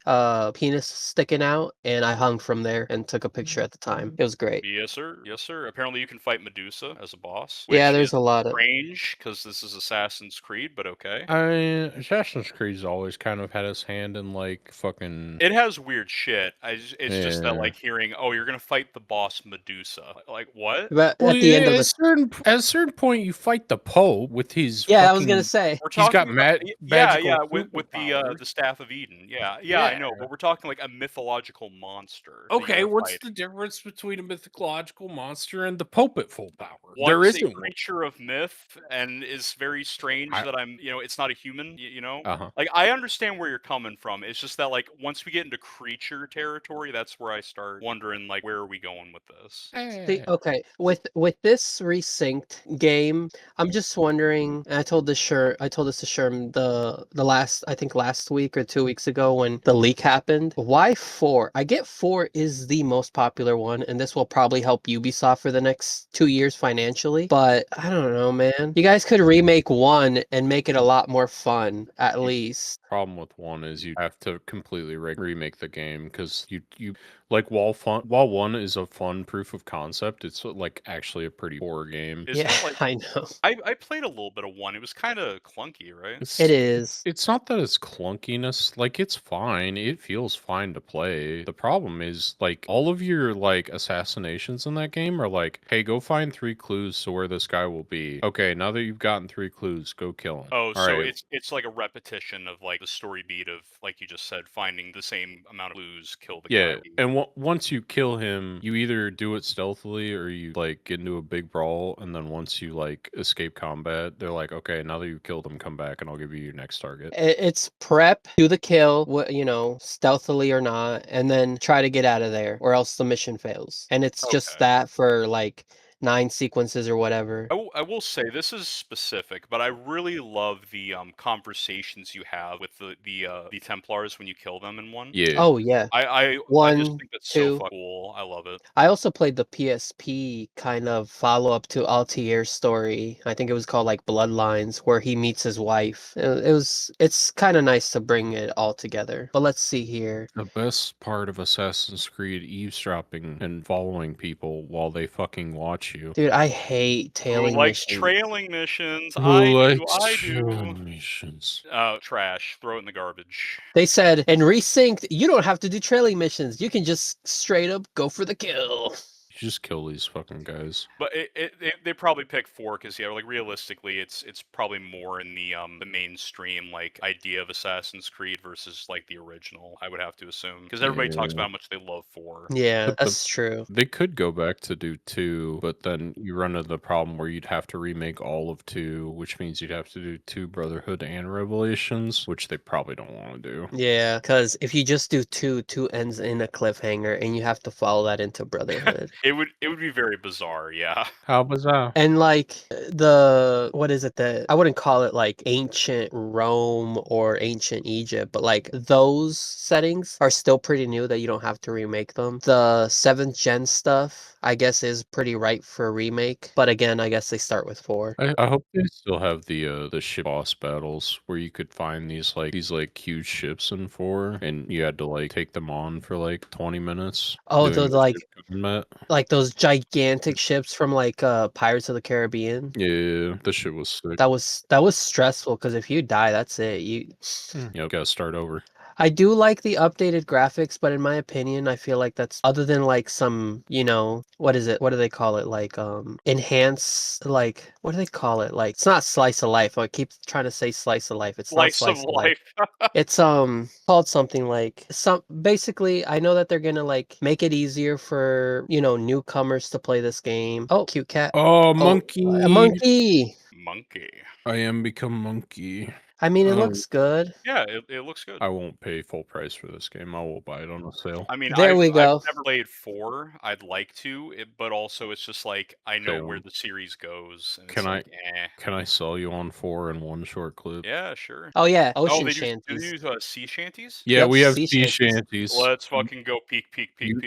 penis sticking out, and I hung from there and took a picture at the time. It was great. Yes, sir. Yes, sir. Apparently, you can fight Medusa as a boss. Yeah, which there's is a lot of. strange because this is Assassin's Creed, but okay. Assassin's Creed's always kind of had his hand in like fucking. It has weird shit. It's just that Yeah. like hearing, oh, you're gonna fight the boss Medusa. Like what? But Well, at the end of at a certain point, you fight the Pope with his. yeah, I fucking, was gonna say. We're He's got talking about magical with the superpowers. staff of Eden. Yeah, I know, Yeah. but we're talking like a mythological monster. that Okay, you're what's fighting. the difference between a mythological monster and the Pope at full power? One's There a isn't one. creature of myth and is very strange I- that it's not a human, Uh-huh. Like, I understand where you're coming from. It's just that, like, once we get into creature territory, that's where I start wondering, like, where are we going with this? See, okay, with this resynced game, I'm just wondering. And I told this to Sherm the last, I think last week or 2 weeks ago when the leak happened. Why 4? I get 4 is the most popular one, and this will probably help Ubisoft for the next 2 years financially. But I don't know, man. You guys could remake 1 and make it a lot more fun, at least. Problem with 1 is you have to completely remake the game because you like while 1 is a fun proof of concept, it's like actually a pretty poor game. Isn't Yeah, it, like, I know. I played a little bit of 1. It was kind of clunky, right? It is. It's not that it's clunkiness. Like it's fine. It feels fine to play. The problem is like all of your like assassinations in that game are like, hey, go find 3 clues to where this guy will be. Okay, now that you've gotten 3 clues, go kill him. Oh, All so right. it's like a repetition of like the story beat of, like you just said, finding the same amount of clues, kill the Yeah, guy. and once you kill him, you either do it stealthily or you like get into a big brawl, and then once you like escape combat, they're like, okay, now that you've killed him, come back and I'll give you your next target. It's prep, do the kill, stealthily or not, and then try to get out of there, or else the mission fails. And it's just Okay. that for like 9 sequences or whatever. I will say this is specific, but I really love the conversations you have with the Templars when you kill them in 1. Yeah. Oh yeah. I just 1, think that's so 2. fucking cool. I love it. I also played the PSP kind of follow-up to Altier's story. I think it was called like Bloodlines, where he meets his wife. It's kind of nice to bring it all together. But let's see here. The best part of Assassin's Creed eavesdropping and following people while they fucking watch you. Dude, I hate Who tailing likes missions. trailing missions? Who I likes do. trailing missions? Trash. Throw it in the garbage. They said in Resynced, you don't have to do trailing missions. You can just straight up go for the kill. You just kill these fucking guys. But they probably pick 4 because like realistically, it's probably more in the mainstream like idea of Assassin's Creed versus like the original. I would have to assume because everybody talks about how much they love 4. Yeah, But that's true. They could go back to do 2, but then you run into the problem where you'd have to remake all of 2, which means you'd have to do 2 Brotherhood and Revelations, which they probably don't want to do. Yeah, because if you just do 2 ends in a cliffhanger, and you have to follow that into Brotherhood. It would be very bizarre, yeah. How bizarre. And like what is it that I wouldn't call it like ancient Rome or ancient Egypt, but like those settings are still pretty new that you don't have to remake them. The 7th gen stuff, I guess, is pretty ripe for a remake, but again, I guess they start with 4. I hope they still have the ship boss battles where you could find these huge ships in 4, and you had to like take them on for like 20 minutes. Oh, doing those like ship combat. like those gigantic ships from like Pirates of the Caribbean. Yeah, the shit was sick. That was stressful because if you die, that's it. You gotta start over. I do like the updated graphics, but in my opinion, I feel like that's other than like some, what is it? What do they call it? Like enhance like what do they call it? Like it's not slice of life. I keep trying to say slice of life. It's not Slice of slice of life. life. It's called something like some basically I know that they're gonna like make it easier for, newcomers to play this game. Oh, cute cat. Oh, Oh, a monkey! monkey. Monkey. I am become monkey. I mean, it Oh, looks good. Yeah, it looks good. I won't pay full price for this game. I will buy it on a sale. I mean, There we I've go. never played 4. I'd like to, but also it's just like I know where Film. the series goes, and it's Can I like, eh. can I sell you on 4 in one short clip? Yeah, sure. Oh yeah, Oh, ocean they do shanties. sea shanties? Yeah, Yep, we have sea sea shanties. shanties. Let's fucking go peek.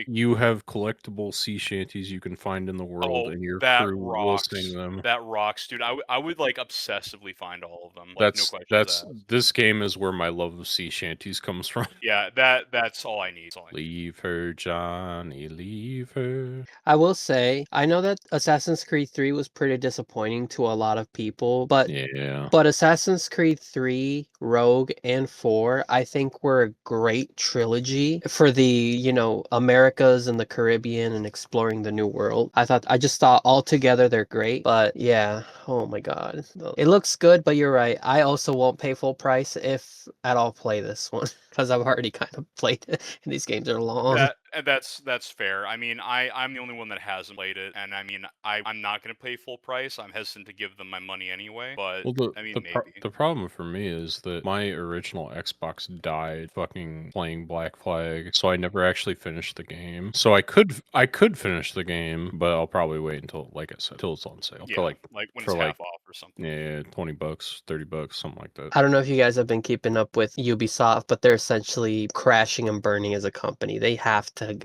You have collectible sea shanties you can find in the world, Oh, and your that crew will sing rocks. them. That rocks, dude. I would like obsessively find all of them. Like no questions asked. This game is where my love of sea shanties comes from. Yeah, that's all I need. Leave her, Johnny, leave her. I will say, I know that Assassin's Creed 3 was pretty disappointing to a lot of people, but Yeah. Assassin's Creed 3, Rogue, and 4, I think were a great trilogy for the, Americas and the Caribbean and exploring the new world. I just thought altogether they're great, but yeah, oh my God. It looks good, but you're right. I also won't pay full price if at all play this one because I've already kind of played it and these games are long. That's fair. I mean, I'm the only one that hasn't played it, and I mean, I'm not gonna pay full price. I'm hesitant to give them my money anyway, but Well, I mean, maybe. the problem for me is that my original Xbox died fucking playing Black Flag, so I never actually finished the game. So I could finish the game, but I'll probably wait until, like I said, till it's on sale Yeah, for like when for it's like half off or something. yeah, $20, $30, something like that. I don't know if you guys have been keeping up with Ubisoft, but they're essentially crashing and burning as a company. They have to I'm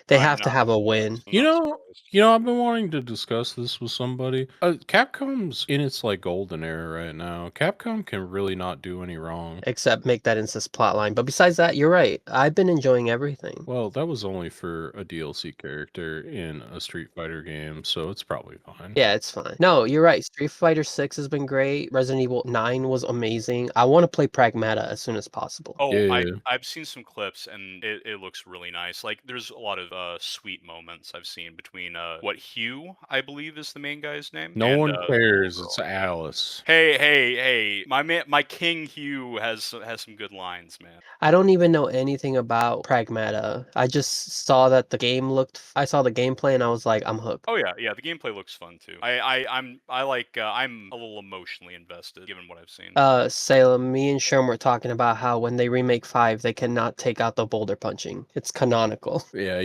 not have a surprised. win. I'm not surprised. I've been wanting to discuss this with somebody. Capcom's in its like golden era right now. Capcom can really not do any wrong. Except make that incest plotline. But besides that, you're right. I've been enjoying everything. Well, that was only for a DLC character in a Street Fighter game, so it's probably fine. Yeah, it's fine. No, you're right. Street Fighter 6 has been great. Resident Evil 9 was amazing. I want to play Pragmata as soon as possible. Oh, Yeah. I've seen some clips and it looks really nice. Like there's a lot of sweet moments I've seen between what Hugh, I believe is the main guy's name. No and, one the cares. little It's girl. Alice. Hey, my King Hugh has some good lines, man. I don't even know anything about Pragmata. I just saw that the game I saw the gameplay and I was like, I'm hooked. Oh yeah, the gameplay looks fun too. I'm a little emotionally invested given what I've seen. Salem, me and Sherm were talking about how when they remake 5, they cannot take out the boulder punching. It's canonical. Yeah,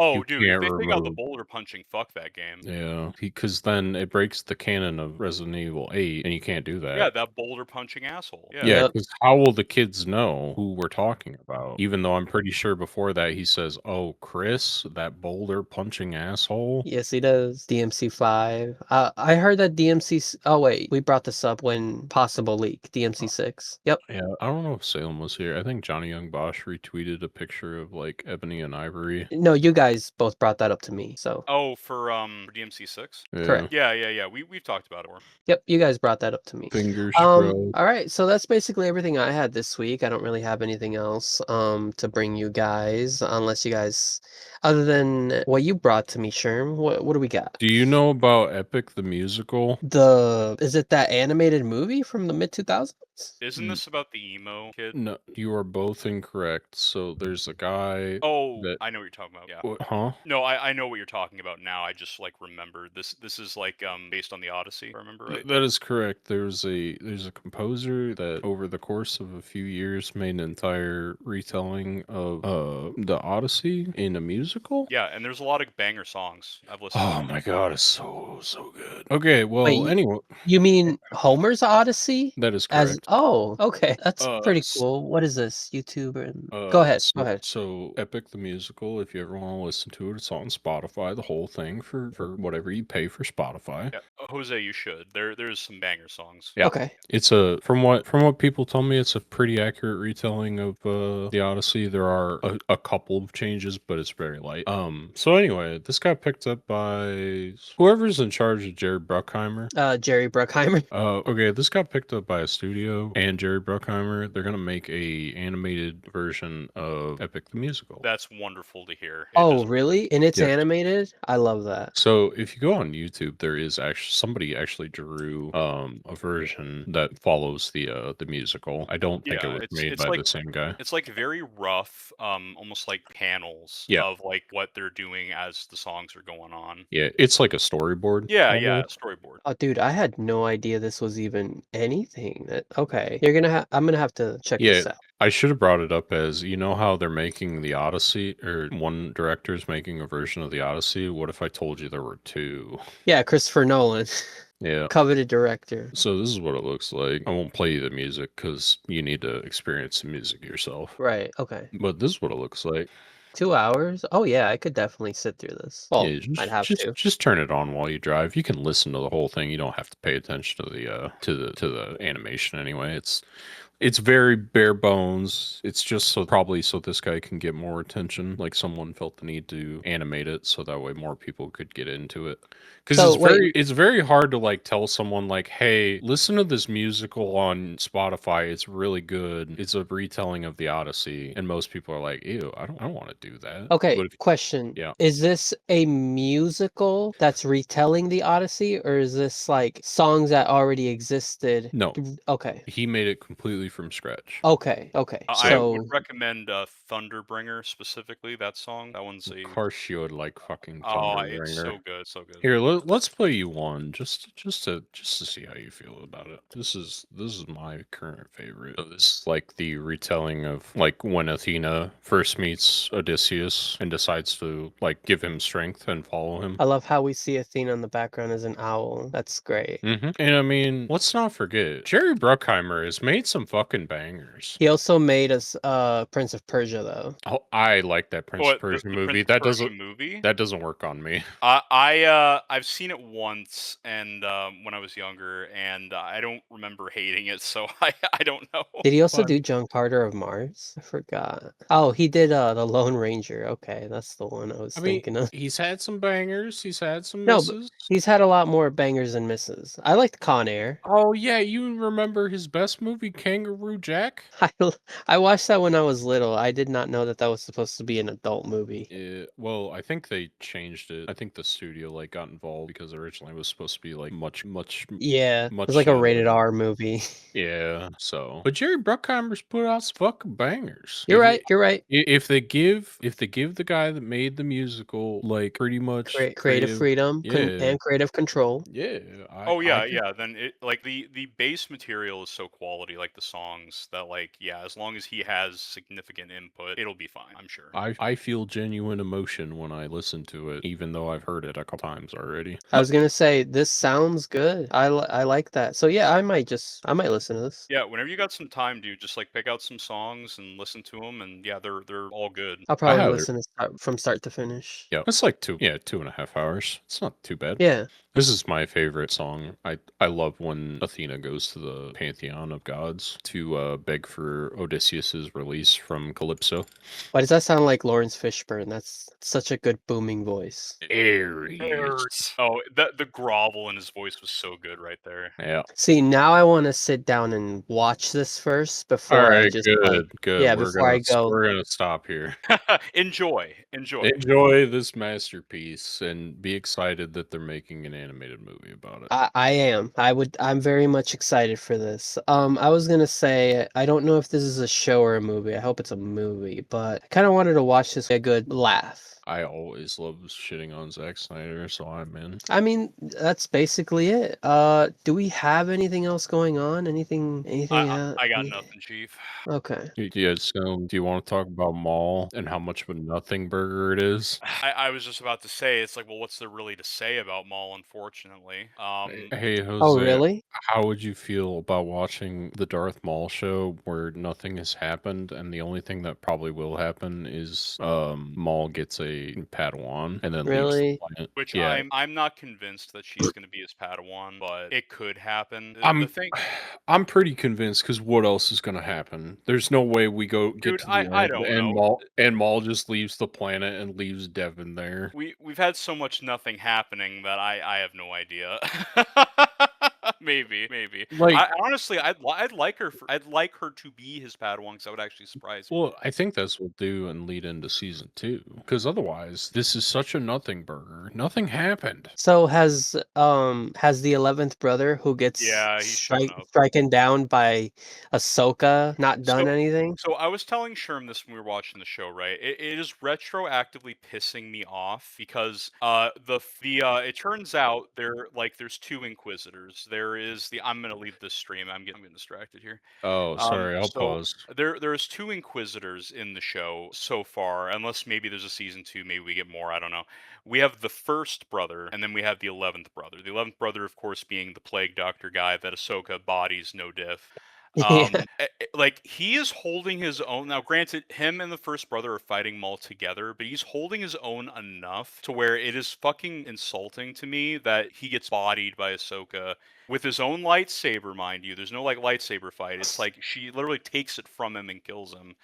Oh, you dude, if can't they take out the remove. boulder punching, fuck that game. Yeah, because then it breaks the canon of Resident Evil 8, and you can't do that. Yeah, that boulder punching asshole. Yeah. Yeah, Yep. because how will the kids know who we're talking about? Even though I'm pretty sure before that he says, "Oh, Chris, that boulder punching asshole." Yes, he does. DMC5. I heard that Oh wait, we brought this up when possible leak. DMC6. Yep. Yeah, I don't know if Salem was here. I think Johnny Young Bosch retweeted a picture of like Ebony and Ivory. No, you guys both brought that up to me. So Oh, for DMC6. Yeah. correct. Yeah. We've talked about it. Yep, you guys brought that up to me. Fingers All crossed. right, so that's basically everything I had this week. I don't really have anything else to bring you guys, unless you guys, other than what you brought to me, Sherm. What do we got? Do you know about Epic the musical? Is it that animated movie from the mid 2000s? Isn't this about the emo kid? No, you are both incorrect. So there's a guy. Oh, that I know what you're talking about. Yeah. What, huh? No, I know what you're talking about now. I just like remembered this. This is like based on the Odyssey. If I remember right. That is correct. There's a composer that over the course of a few years made an entire retelling of the Odyssey in a musical. Yeah, and there's a lot of banger songs I've listened to. Oh my god, it's so good. Okay, well, Wait, anyway, You mean Homer's Odyssey? that is correct. Okay, that's pretty s- cool. What is this? YouTuber? Go ahead. Go ahead. So Epic the musical, if you ever want to listen to it, it's on Spotify, the whole thing for whatever you pay for Spotify. Yeah, Jose, you should. There's some banger songs. Yeah. Okay. It's from what people tell me, it's a pretty accurate retelling of the Odyssey. There are a couple of changes, but it's very light. So anyway, this got picked up by whoever's in charge of Jerry Bruckheimer. Jerry Bruckheimer. Okay, this got picked up by a studio studio and Jerry Bruckheimer, they're gonna make a animated version of Epic the Musical. That's wonderful to hear. Oh, really? And it's Yes. animated? I love that. So if you go on YouTube, there is actually somebody actually drew a version that follows the musical. I don't think it Yeah, was it's made it's by like the same guy. it's like very rough, almost like panels Yeah. of like what they're doing as the songs are going on. Yeah, it's like a storyboard. Yeah, almost. storyboard. Oh, dude, I had no idea this was even anything. Okay, I'm gonna have to check Yeah, this out. I should have brought it up as you know how they're making the Odyssey, or one director's making a version of the Odyssey. What if I told you there were two? Yeah, Christopher Nolan, Yeah. coveted director. So this is what it looks like. I won't play you the music because you need to experience the music yourself. Right. Okay. But this is what it looks like. 2 hours? Oh yeah, I could definitely sit through this. Well, Yeah, I'd have to. just turn it on while you drive. You can listen to the whole thing. You don't have to pay attention to the animation anyway. It's very bare bones. It's just probably so this guy can get more attention. Like someone felt the need to animate it so that way more people could get into it. Because So, wait. it's very hard to like tell someone like, hey, listen to this musical on Spotify. It's really good. It's a retelling of the Odyssey, and most people are like, ew, I don't want to do that. Okay, But if, question. yeah. Is this a musical that's retelling the Odyssey, or is this like songs that already existed? No. Okay. He made it completely from scratch. Okay. Okay. I So would recommend Thunderbringer specifically. That song. That one's a Of course you would like fucking oh, it's Thunderbringer. so good, so good. Here, let's play you one just to see how you feel about it. This is my current favorite. So this is like the retelling of like when Athena first meets Odysseus and decides to like give him strength and follow him. I love how we see Athena in the background as an owl. That's great. And I mean, let's not forget, Jerry Bruckheimer has made some fucking bangers. He also made us Prince of Persia though. Oh, I like that Prince of What, Persia the movie. Prince of Persia That movie? that doesn't work on me. I've seen it once, and when I was younger, and I don't remember hating it, so I don't know. Did he also But- do John Carter of Mars? I forgot. Oh, he did the Lone Ranger. Okay, that's the one I was I mean, thinking of. he's had some bangers. He's had some No, but misses. he's had a lot more bangers than misses. I liked Con Air. Oh yeah, you remember his best movie, Kangaroo Jack? I watched that when I was little. I did not know that was supposed to be an adult movie. Well, I think they changed it. I think the studio like got involved because originally it was supposed to be like much. Yeah, it much was like a rated R movie. Yeah, so but Jerry Bruckheimer's put out some fucking bangers. You're right. You're right. If they give the guy that made the musical like pretty much Creative freedom yeah, and creative control. yeah. Oh I yeah, think- yeah. Then it like the base material is so quality, like the songs, that like yeah, as long as he has significant input, it'll be fine. I'm sure. I feel genuine emotion when I listen to it, even though I've heard it a couple times already. I was gonna say this sounds good. I like that. So yeah, I might listen to this. Yeah, whenever you got some time, dude, just like pick out some songs and listen to them, and yeah, they're all good. I'll probably have it. listen from start to finish. Yeah, it's like 2.5 hours. It's not too bad. Yeah. This is my favorite song. I love when Athena goes to the pantheon of gods to beg for Odysseus's release from Calypso. Why does that sound like Lawrence Fishburne? That's such a good booming voice. Aries. Oh, the grovel in his voice was so good right there. Yeah. See, now I want to sit down and watch this first before All I right. just Good. Good. yeah, We're before I go. We're gonna stop here. Enjoy. Enjoy this masterpiece and be excited that they're making an animated movie about it. I am. I'm very much excited for this. I was gonna say I don't know if this is a show or a movie. I hope it's a movie, but I kind of wanted to watch this a good laugh. I always love shitting on Zack Snyder, so I'm in. I mean, that's basically it. Do we have anything else going on? Anything? I got nothing, Chief. Okay. Yeah, so do you want to talk about Maul and how much of a nothing burger it is? I was just about to say, it's like, well, what's there really to say about Maul? Unfortunately, Hey, Jose. Oh, really? How would you feel about watching the Darth Maul show where nothing has happened and the only thing that probably will happen is Maul gets a Padawan and then leaves Really? the planet? which Yeah. I'm not convinced that she's going to be his Padawan, but it could happen. I'm The thing, I'm pretty convinced because what else is going to happen? There's no way we get Dude, to the I end don't and know. Maul just leaves the planet and leaves Devin there. we've had so much nothing happening that I have no idea. Maybe. Like, I honestly, I'd like her. I'd like her to be his Padawan, because that would actually surprise me. well, I think that's what we'll do and lead into season 2. Because otherwise, this is such a nothing burger. Nothing happened. So has the 11th brother who gets Yeah, he's shown up. striken down by Ahsoka not done So, anything? so I was telling Sherm this when we were watching the show, right? It is retroactively pissing me off because it turns out there's two Inquisitors. There is the I'm gonna leave this stream. I'm getting distracted here. Oh, sorry. I'll So pause. there's two Inquisitors in the show so far, unless maybe there's a season 2, maybe we get more. I don't know. We have the first brother, and then we have the 11th brother. The 11th brother, of course, being the Plague Doctor guy that Ahsoka bodies no diff. Yeah. Like he is holding his own. Now, granted, him and the first brother are fighting Maul together, but he's holding his own enough to where it is fucking insulting to me that he gets bodied by Ahsoka with his own lightsaber, mind you. There's no like lightsaber fight. It's like she literally takes it from him and kills him,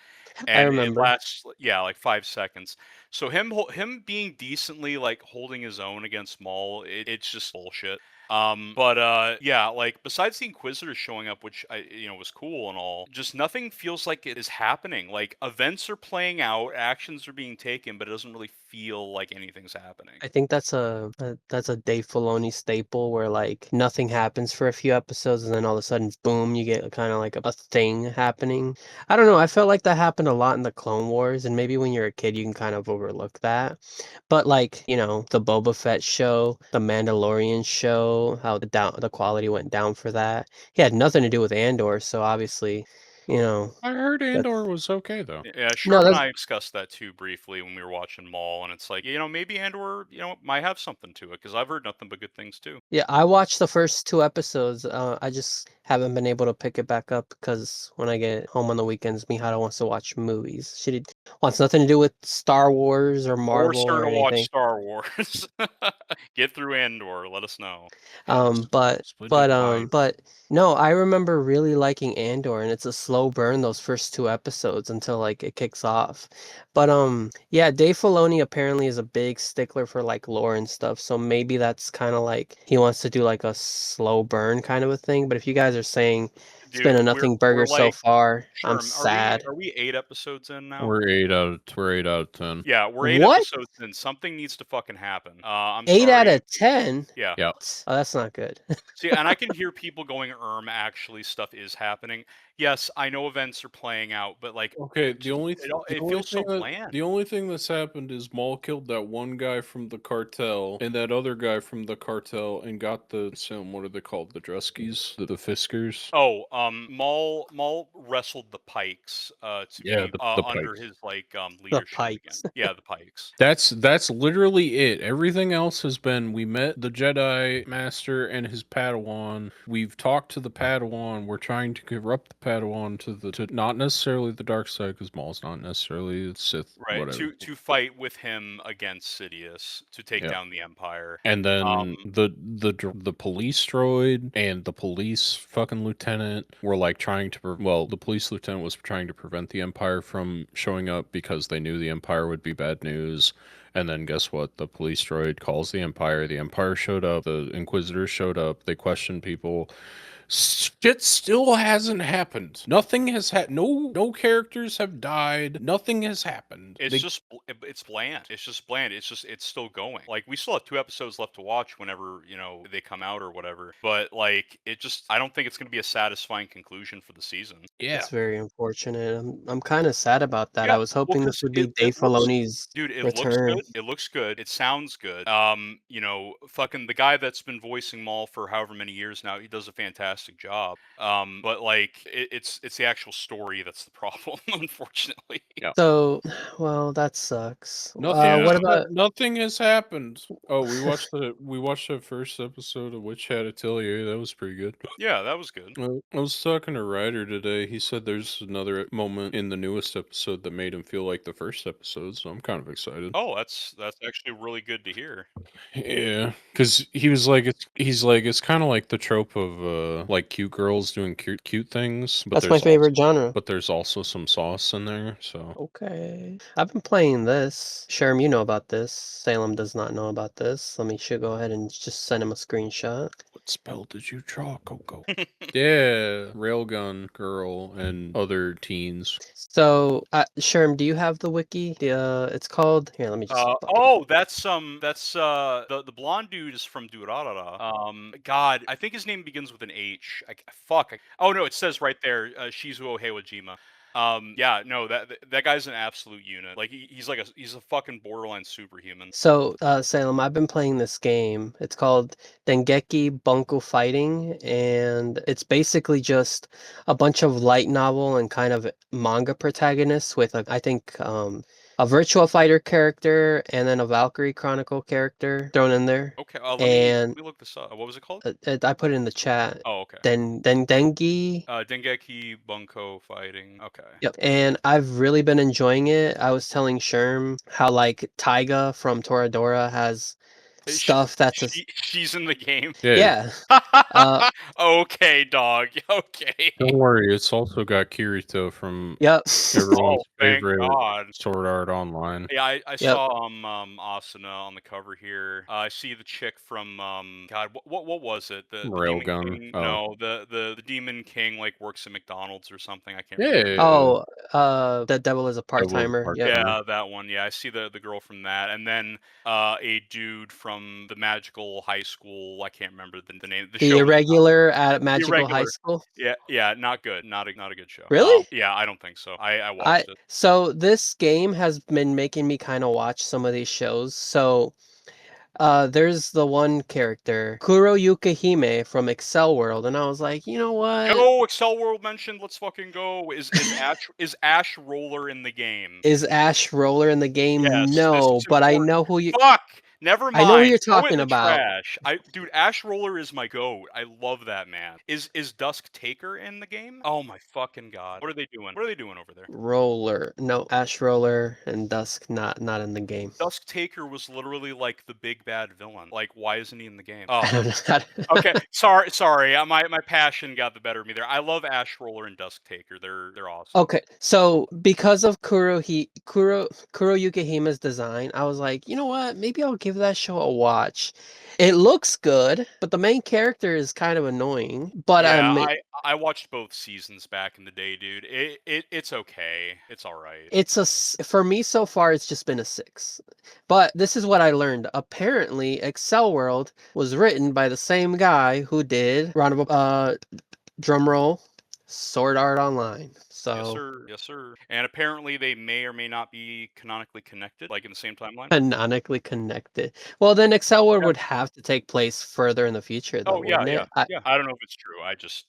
I and it remember. lasts like 5 seconds. So him being decently like holding his own against Maul, it's just bullshit. Yeah, like besides the Inquisitors showing up, which was cool and all, just nothing feels like it is happening. Like events are playing out, actions are being taken, but it doesn't really feel like anything's happening. I think that's a Dave Filoni staple where like nothing happens for a few episodes and then all of a sudden boom you get kind of like a thing happening. I don't know, I felt like that happened a lot in the Clone Wars, and maybe when you're a kid you can kind of overlook that. But like, the Boba Fett show, the Mandalorian show, how the quality went down for that. He had nothing to do with Andor, so obviously, you know, I heard Andor that's was okay, though. Yeah, no, Sherm and that's I discussed that too briefly when we were watching Maul, and it's like, maybe Andor, might have something to it, because I've heard nothing but good things too. Yeah, I watched the first 2 episodes. I just haven't been able to pick it back up because when I get home on the weekends, Mihara wants to watch movies. Wants nothing to do with Star Wars or Marvel Force her or to watch anything. Star Wars. Get through Andor. Let us know. Split the divide. But no, I remember really liking Andor, and it's a slow burn those first 2 episodes until like it kicks off. But yeah, Dave Filoni apparently is a big stickler for like lore and stuff, so maybe that's kind of like he wants to do like a slow burn kind of a thing. But if you guys are saying it's been Dude, a we're nothing we're burger so like, far, I'm Sherm, sad. are we 8 episodes in now? We're 8 out of 10. Yeah, we're 8 What? episodes in. Something needs to fucking happen. I'm 8 out sorry. of 10? Yeah. Yeah. Oh, that's not good. See, and I can hear people going, actually stuff is happening. Yes, I know events are playing out, but like, Okay, it feels so bland. the only thing that's happened is Maul killed that one guy from the cartel and that other guy from the cartel and got what are they called? The Druskies? The Fiskers? Oh, Maul wrestled the Pikes to Yeah, be the under Pikes. his The leadership again. Pikes. Yeah, the Pikes. That's literally it. Everything else has been we met the Jedi Master and his Padawan. We've talked to the Padawan. We're trying to corrupt the Padawan to not necessarily the dark side because Maul's not necessarily the Sith. Right, Whatever. to fight with him against Sidious to take Yeah. down the Empire. And then the police droid and the police fucking lieutenant were like trying to the police lieutenant was trying to prevent the Empire from showing up because they knew the Empire would be bad news. And then guess what? The police droid calls the Empire showed up, the Inquisitors showed up, they questioned people. Shit still hasn't happened. Nothing has no characters have died. Nothing has happened. It's bland. It's just bland. It's still going. Like we still have 2 episodes left to watch whenever, they come out or whatever. But like I don't think it's going to be a satisfying conclusion for the season. Yeah. That's very unfortunate. I'm kind of sad about that. I Yeah, was well, hoping this 'cause would be it Dave looks Filoni's dude, it looks return. good. It looks good. It sounds good. Fucking the guy that's been voicing Maul for however many years now, he does a fantastic job. But like it's the actual story that's the problem, unfortunately. Yeah. So, well, that sucks. Nothing. What about Nothing has happened. Oh, we watched the first episode of Witch Hat Atelier. That was pretty good. Yeah, that was good. I was talking to Ryder today. He said there's another moment in the newest episode that made him feel like the first episode. So I'm kind of excited. Oh, that's actually really good to hear. Yeah, because he's like it's kind of like the trope of like cute girls doing cute things, but That's my favorite genre. but there's also some sauce in there. So Okay. I've been playing this. Sherm, you know about this. Salem does not know about this. Let me go ahead and just send him a screenshot. what spell did you draw, Coco? Yeah, railgun girl and other teens. So, Sherm, do you have the wiki? It's called. Here, let me just. That's the blonde dude is from Durarara. God, I think his name begins with an H. Oh no, it says right there, Shizuo Heiwajima. Yeah, no, that guy's an absolute unit. Like he's a fucking borderline superhuman. So, Salem, I've been playing this game. It's called Dengeki Bunko Fighting, and it's basically just a bunch of light novel and kind of manga protagonists with, I think, a Virtua Fighter character and then a Valkyrie Chronicle character thrown in there. Okay, let And me look this up. What was it called? I put it in the chat. Oh, okay. Dengi. Dengeki Bunko Fighting. Okay. Yep. And I've really been enjoying it. I was telling Sherm how like Taiga from Toradora has stuff that's she's in the game. yeah. Okay, dog. Okay. Don't worry, it's also got Kirito from Yep. everyone's Thank favorite God. Sword Art Online. Yeah, I Yep. saw Asuna on the cover here. I see the chick from God, what was it? The Demon Railgun. King? Oh. No, the Demon King like works at McDonald's or something. I can't Yeah. remember. Oh, the devil is a part-timer. Yep. Yeah, that one. Yeah, I see the girl from that, and then a dude from the magical high school. I can't remember the name. The irregular at Magical High Irregular. School. Yeah, not good. Not a good show. Really? Yeah, I don't think so. I watched it. So this game has been making me kind of watch some of these shows. So there's the one character, Kuro Yukihime from Excel World, and I was like, you know what? Go Excel World mentioned. Let's fucking go. Is Ash Roller in the game? Is Ash Roller in the game? Yes, No, but I important. know who you. Fuck. Never mind. I know who you're Throw it in talking the about. trash. Dude, Ash Roller is my goat. I love that man. Is Dusk Taker in the game? Oh my fucking god. What are they doing? What are they doing over there? Roller. No, Ash Roller and Dusk not in the game. Dusk Taker was literally like the big bad villain. Like, why isn't he in the game? I Oh, don't know. okay. Sorry. My passion got the better of me there. I love Ash Roller and Dusk Taker. They're awesome. Okay, so because of Kuro Yukihima's design, I was like, you know what? Maybe I'll give that show a watch. It looks good, but the main character is kind of annoying. But yeah, I watched both seasons back in the day, dude. It's okay. It's all right. For me so far, it's just been a 6. But this is what I learned. Apparently, Excel World was written by the same guy who did drum roll, Sword Art Online. So Yes, sir. And apparently they may or may not be canonically connected, like in the same timeline. canonically connected. Well, then Excel World would have to take place further in the future, though, wouldn't it? Yeah. I don't know if it's true.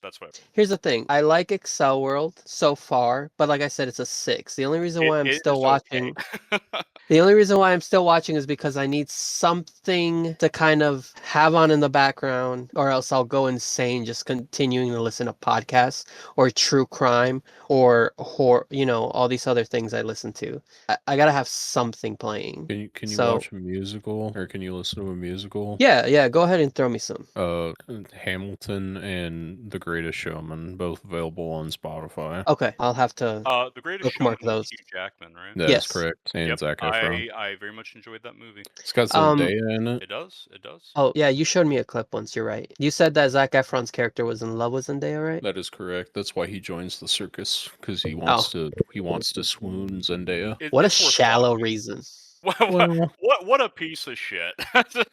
That's what. Here's the thing. I like Excel World so far, but like I said, it's a 6. The only reason why I'm still watching. The only reason why I'm still watching is because I need something to kind of have on in the background, or else I'll go insane just continuing to listen to podcasts or true crime or horror, all these other things I listen to. I gotta have something playing. Can you watch a musical, or can you listen to a musical? Yeah. Go ahead and throw me some. Hamilton and The Greatest Showman, both available on Spotify. Okay, I'll have to. The Greatest Showman was Hugh Jackman, right? That's Yes. correct. And Zac Efron. I very much enjoyed that movie. It's got Zendaya in it. It does. Oh yeah, you showed me a clip once. You're right. You said that Zac Efron's character was in love with Zendaya, right? That is correct. That's why he joins the circus, because he wants to swoon Zendaya. What a shallow reason. What a piece of shit.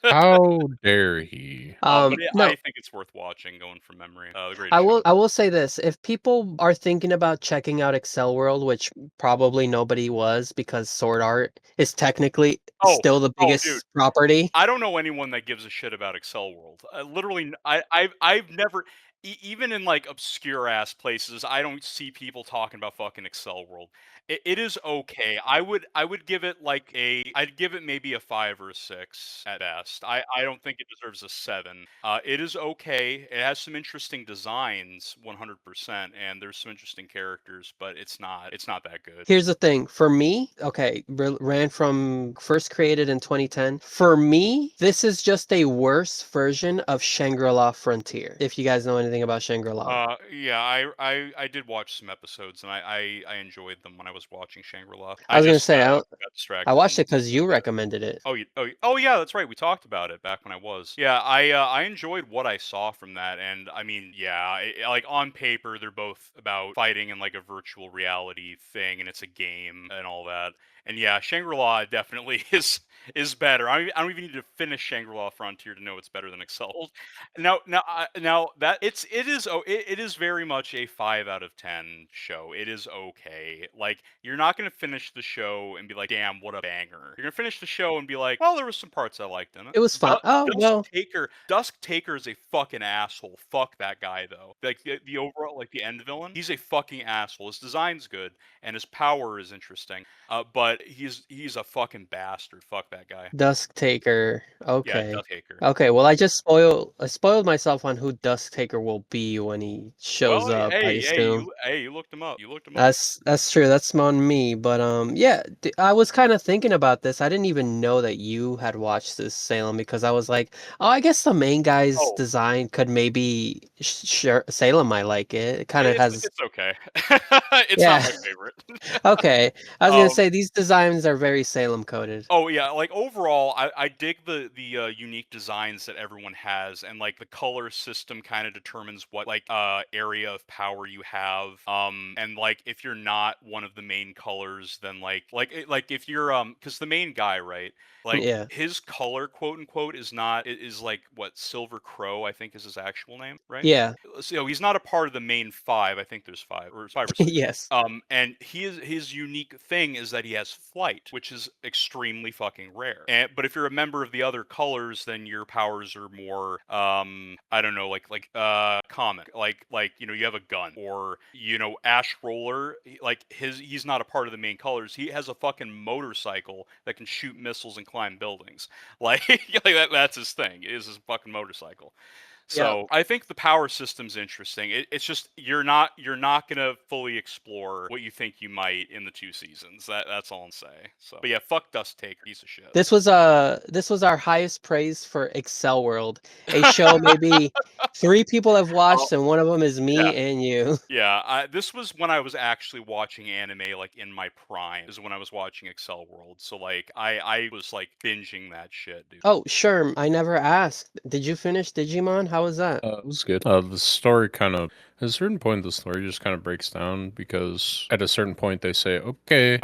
How dare he? No. No. I think it's worth watching, going from memory. The Greatest I Showman. will say this. If people are thinking about checking out Excel World, which probably nobody was because Sword Art is technically still the biggest property. I don't know anyone that gives a shit about Excel World. Literally, I've never, even in like obscure ass places, I don't see people talking about fucking Excel World. It is okay. I would give it I'd give it maybe a 5 or a 6 at best. I don't think it deserves a 7. It is okay. It has some interesting designs, 100%, and there's some interesting characters, but it's not that good. Here's the thing. For me, ran from first created in 2010. For me, this is just a worse version of Shangri-La Frontier. If you guys know anything anything about Shangri-La. Yeah, I did watch some episodes and I enjoyed them when I was watching Shangri-La. I I was gonna just say got I distracted. watched it And, because you recommended it. oh yeah, that's right. We talked about it back when I was. Yeah, I enjoyed what I saw from that, and I mean, yeah, like on paper, they're both about fighting in like a virtual reality thing, and it's a game and all that. And yeah, Shangri-La definitely is better. I don't even need to finish Shangri-La Frontier to know it's better than Excel. Now that it is very much a 5 out of 10 show. It is okay. Like you're not gonna finish the show and be like, "Damn, what a banger." You're gonna finish the show and be like, "Well, there was some parts I liked in it." It was fun. Oh well, Dusk Taker is a fucking asshole. Fuck that guy though. Like the overall like the end villain, he's a fucking asshole. His design's good and his power is interesting. But he's a fucking bastard. Fuck that guy. Dusk Taker. Yeah, Okay. Dusk Taker. Okay, well I spoiled myself on who Dusk Taker will be when he shows Well, up, I assume. you looked him up. You looked him up. That's true. That's on me. But yeah, I was kind of thinking about this. I didn't even know that you had watched this, Salem, because I was like, oh, I guess the main guy's Oh, design could maybe sure Salem might like it. It kind of has it's okay. It's not yeah. my favorite. Okay. I was gonna Um, say these designs are very Salem coded. Oh yeah, like overall, I dig the unique designs that everyone has, and like the color system kind of determines what like area of power you have. And like if you're not one of the main colors, then like if you're because the main guy, right? Like Yeah. his color, quote unquote, is not is like what Silver Crow, I think is his actual name, right? Yeah. So he's not a part of the main five. I think there's five or six. Yes. And his unique thing is that he has flight, which is extremely fucking rare. But if you're a member of the other colors, then your powers are more I don't know, comic, like you have a gun, or Ash Roller, like he's not a part of the main colors. He has a fucking motorcycle that can shoot missiles and climb buildings. Like, that's his thing. Is his fucking motorcycle. Yeah. So I think the power system's interesting. It's just you're not gonna fully explore what you think you might in the 2 seasons. That's all I'm saying. So, but yeah, fuck Dust Taker, piece of shit. This was our highest praise for Excel World, a show maybe 3 people have Oh, watched, and one of them is yeah. me and you. Yeah, this was when I was actually watching anime, like in my prime. This is when I was watching Excel World. So like I was like binging that shit, dude. Oh, sure. I never asked. Did you finish Digimon? How was that? It was good. The story kind of, at a certain point, the story just kind of breaks down because at a certain point they say, okay,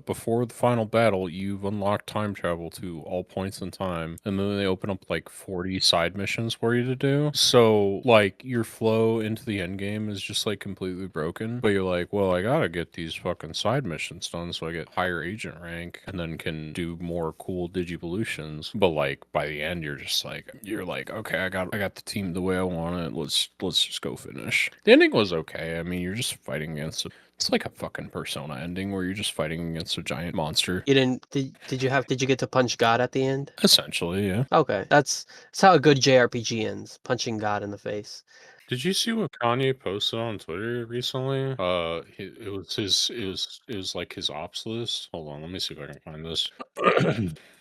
before the final battle, you've unlocked time travel to all points in time. And then they open up like 40 side missions for you to do. So, like, your flow into the end game is just like completely broken. But you're like, well, I gotta get these fucking side missions done so I get higher agent rank and then can do more cool digivolutions. But like by the end, you're like, okay, I got the team the way I want it. Let's just go finish. The ending was okay. I mean, you're just fighting against it's like a fucking Persona ending where you're just fighting against a giant monster. You didn't did you get to punch God at the end? Essentially, yeah. Okay. That's how a good JRPG ends, punching God in the face. Did you see what Kanye posted on Twitter recently? It was like his ops list. Hold on, let me see if I can find this.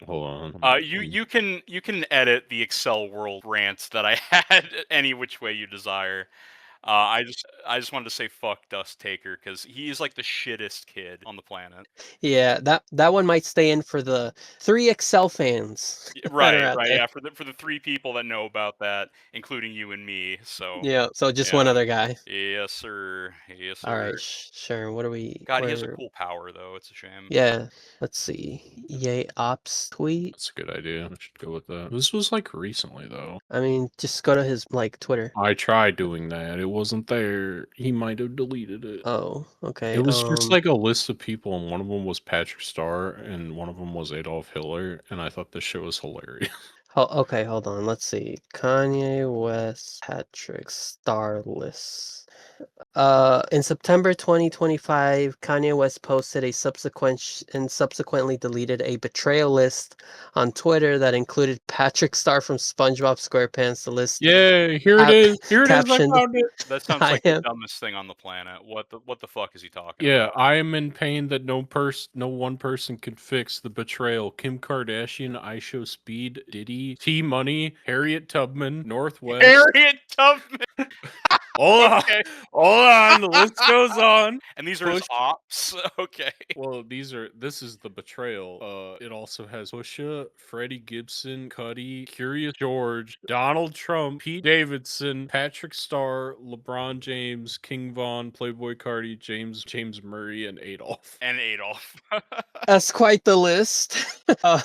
Hold on. You can edit the Excel World rants that I had any which way you desire. I just wanted to say fuck Dust Taker because he's like the shittest kid on the planet. Yeah, that one might stay in for the 3 Excel fans that are Right, out right, there. yeah. For the 3 people that know about that, including you and me. So Yeah, so just one yeah, other guy. yes sir, yes All right, sir. sure. What are we? God, he has a Where? cool power though. It's a shame. Yeah. Let's see. Yay, ops tweet. That's a good idea. I should go with that. This was like recently though. I mean, just go to his like Twitter. I tried doing that. It wasn't there. He might have deleted it. Oh, okay. It was just like a list of people, and one of them was Patrick Starr, and one of them was Adolf Hitler, and I thought this shit was hilarious. Okay, hold on. Let's see. Kanye West Patrick Star list. In September 2025, Kanye West posted a subsequently deleted a betrayal list on Twitter that included Patrick Star from SpongeBob SquarePants. The list Yeah, here it cap- is. Here it is. I captioned, found it. That sounds "I like the am." dumbest thing on the planet. What the fuck is he talking Yeah, about? I am in pain that no one person can fix the betrayal. Kim Kardashian, IShowSpeed, Speed, Diddy, T Money, Harriet Tubman, Northwest. Harriet Tubman. Hold on. Okay. Hold on. The list goes on. And these are his Push. ops. Okay. Well, this is the betrayal. It also has Pusha, Freddie Gibson, Cuddy, Curious George, Donald Trump, Pete Davidson, Patrick Starr, LeBron James, King Von, Playboy Cardi, James Murray, and Adolf. And Adolf. That's quite the list. My Yeah,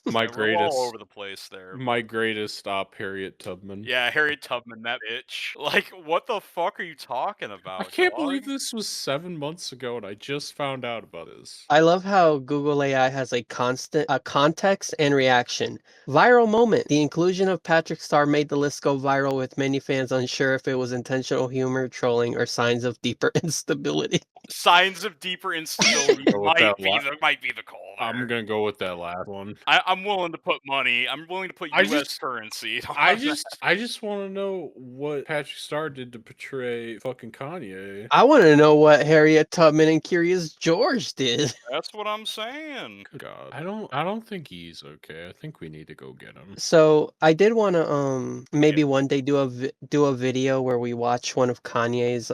we're all greatest, over the place there. my greatest Harriet Tubman. Yeah, Harriet Tubman, that bitch. Like, what the fuck are you talking about? I can't dog? believe this was 7 months ago, and I just found out about this. I love how Google AI has a context and reaction. Viral moment. The inclusion of Patrick Starr made the list go viral, with many fans unsure if it was intentional humor, trolling, or signs of deeper instability. Signs of deeper instability Go with that might be the call there. I'm gonna go with that last one. I'm willing to put money. I'm willing to put I U.S. just- currency. I on that. just want to know what Patrick Starr did to portray fucking Kanye. I want to know what Harriet Tubman and Curious George did. That's what I'm saying. Good God, I don't think he's okay. I think we need to go get him. So I did want to maybe one day do a video where we watch one of Kanye's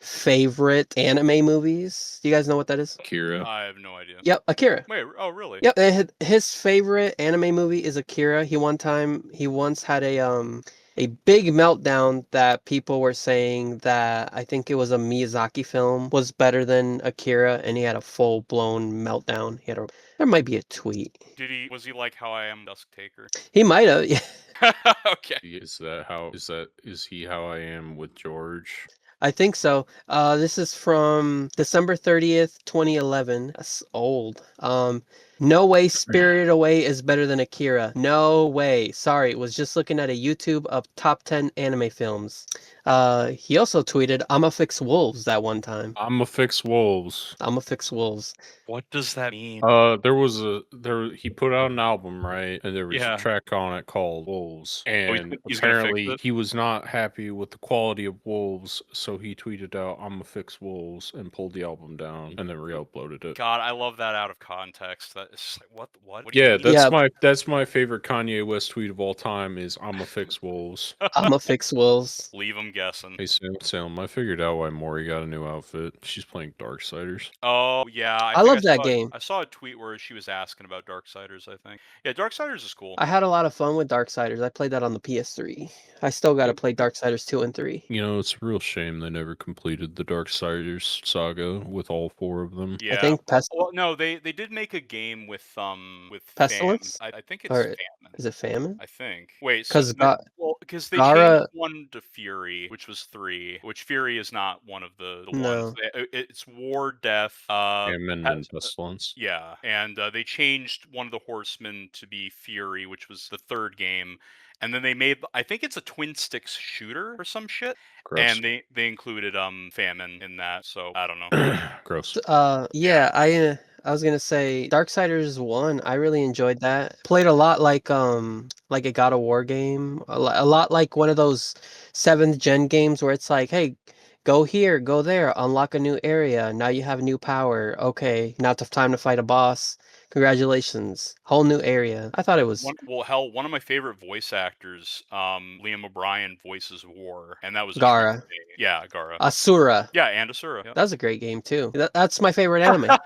favorite anime movies. Do you guys know what that is? Kira. I have no idea. Yep, Akira. Wait, oh really? Yep, his favorite anime movie is Akira. He once had a big meltdown that people were saying that I think it was a Miyazaki film was better than Akira, and he had a full blown meltdown. There might be a tweet. Was he like How I Am Dusk Taker? He might have. Yeah. Okay. Is he how I am with George? I think so. This is from December 30th, 2011. That's old. No way Spirited Away is better than Akira. No way. Sorry, was just looking at a YouTube of top 10 anime films. He also tweeted, "I'ma fix wolves" that one time. I'ma fix wolves. I'ma fix wolves. What does that mean? He put out an album, right? And there was Yeah. a track on it called Wolves. And he's gonna fix apparently it? he was not happy with the quality of Wolves, so he tweeted out, "I'ma fix wolves," and pulled the album down and then re-uploaded it. God, I love that out of context. That is just like, what? What do you Yeah, mean? that's my favorite Kanye West tweet of all time is "I'ma fix wolves." I'ma fix wolves. Leave them guessing. Hey Salem, I figured out why Maury got a new outfit. She's playing Darksiders. Oh yeah, I think love that saw- game. I saw a tweet where she was asking about Darksiders. I think. Yeah, Darksiders is cool. I had a lot of fun with Darksiders. I played that on the PS3. I still got to play Darksiders 2 and 3. You know, it's a real shame they never completed the Darksiders saga with all 4 of them. Yeah. I think Well, no, they did make a game with Pestilence? I think it's Or Famine. is it Famine? I think. Wait, 'Cause because they Gara- changed one to Fury, which was 3. Which Fury is not one of the No. ones. It's War, Death, Famine and Pes- Pestilence. Yeah, and they changed one of the horsemen to be Fury, which was the 3rd game, and then they made I think it's a twin sticks shooter or some shit, Gross. and they included Famine in that. So I don't know. Gross. Yeah, I was gonna say Darksiders 1. I really enjoyed that. Played a lot like a God of War game. A lot like one of those 7th gen games where it's like, hey, go here, go there, unlock a new area. Now you have new power. Okay, now it's time to fight a boss. Congratulations, whole new area. I thought it was One of my favorite voice actors, Liam O'Brien voices War, and that was a Gara. treat to me. Yeah, Gara. Asura. Yeah, and Asura. Yeah. That was a great game too. That's my favorite anime.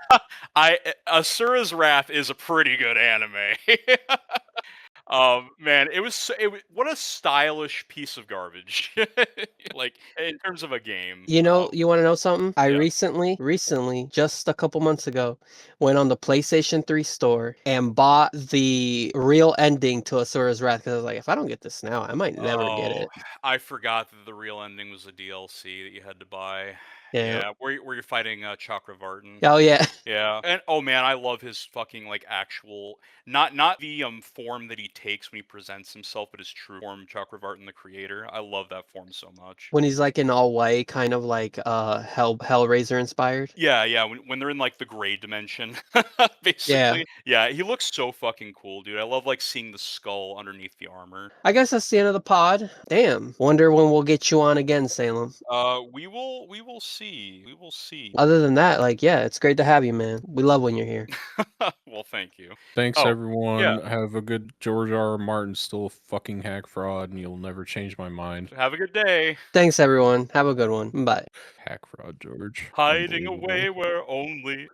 Asura's Wrath is a pretty good anime. Man, what a stylish piece of garbage. Like in terms of a game. You know, you want to know something? I yeah. recently, just a couple months ago, went on the PlayStation 3 store and bought the real ending to Asura's Wrath because I was like, if I don't get this now, I might never get it. I forgot that the real ending was a DLC that you had to buy. Yeah. Where you're fighting Chakravartin. Oh yeah. Yeah, and oh man, I love his fucking like actual not the form that he takes when he presents himself, but his true form, Chakravartin the Creator. I love that form so much. When he's like in all white, kind of like Hellraiser inspired. Yeah, when they're in like the gray dimension, basically. Yeah, he looks so fucking cool, dude. I love like seeing the skull underneath the armor. I guess that's the end of the pod. Damn. Wonder when we'll get you on again, Salem. We will see. see. We will see. Other than that, like, yeah, it's great to have you, man. We love when you're here. Well, thank you. Thanks, Oh, everyone. yeah. Have a good George R. R. Martin's still a fucking hack fraud, and you'll never change my mind. Have a good day. Thanks, everyone. Have a good one. Bye. Hack fraud, George. Hiding Unbelievable. away where only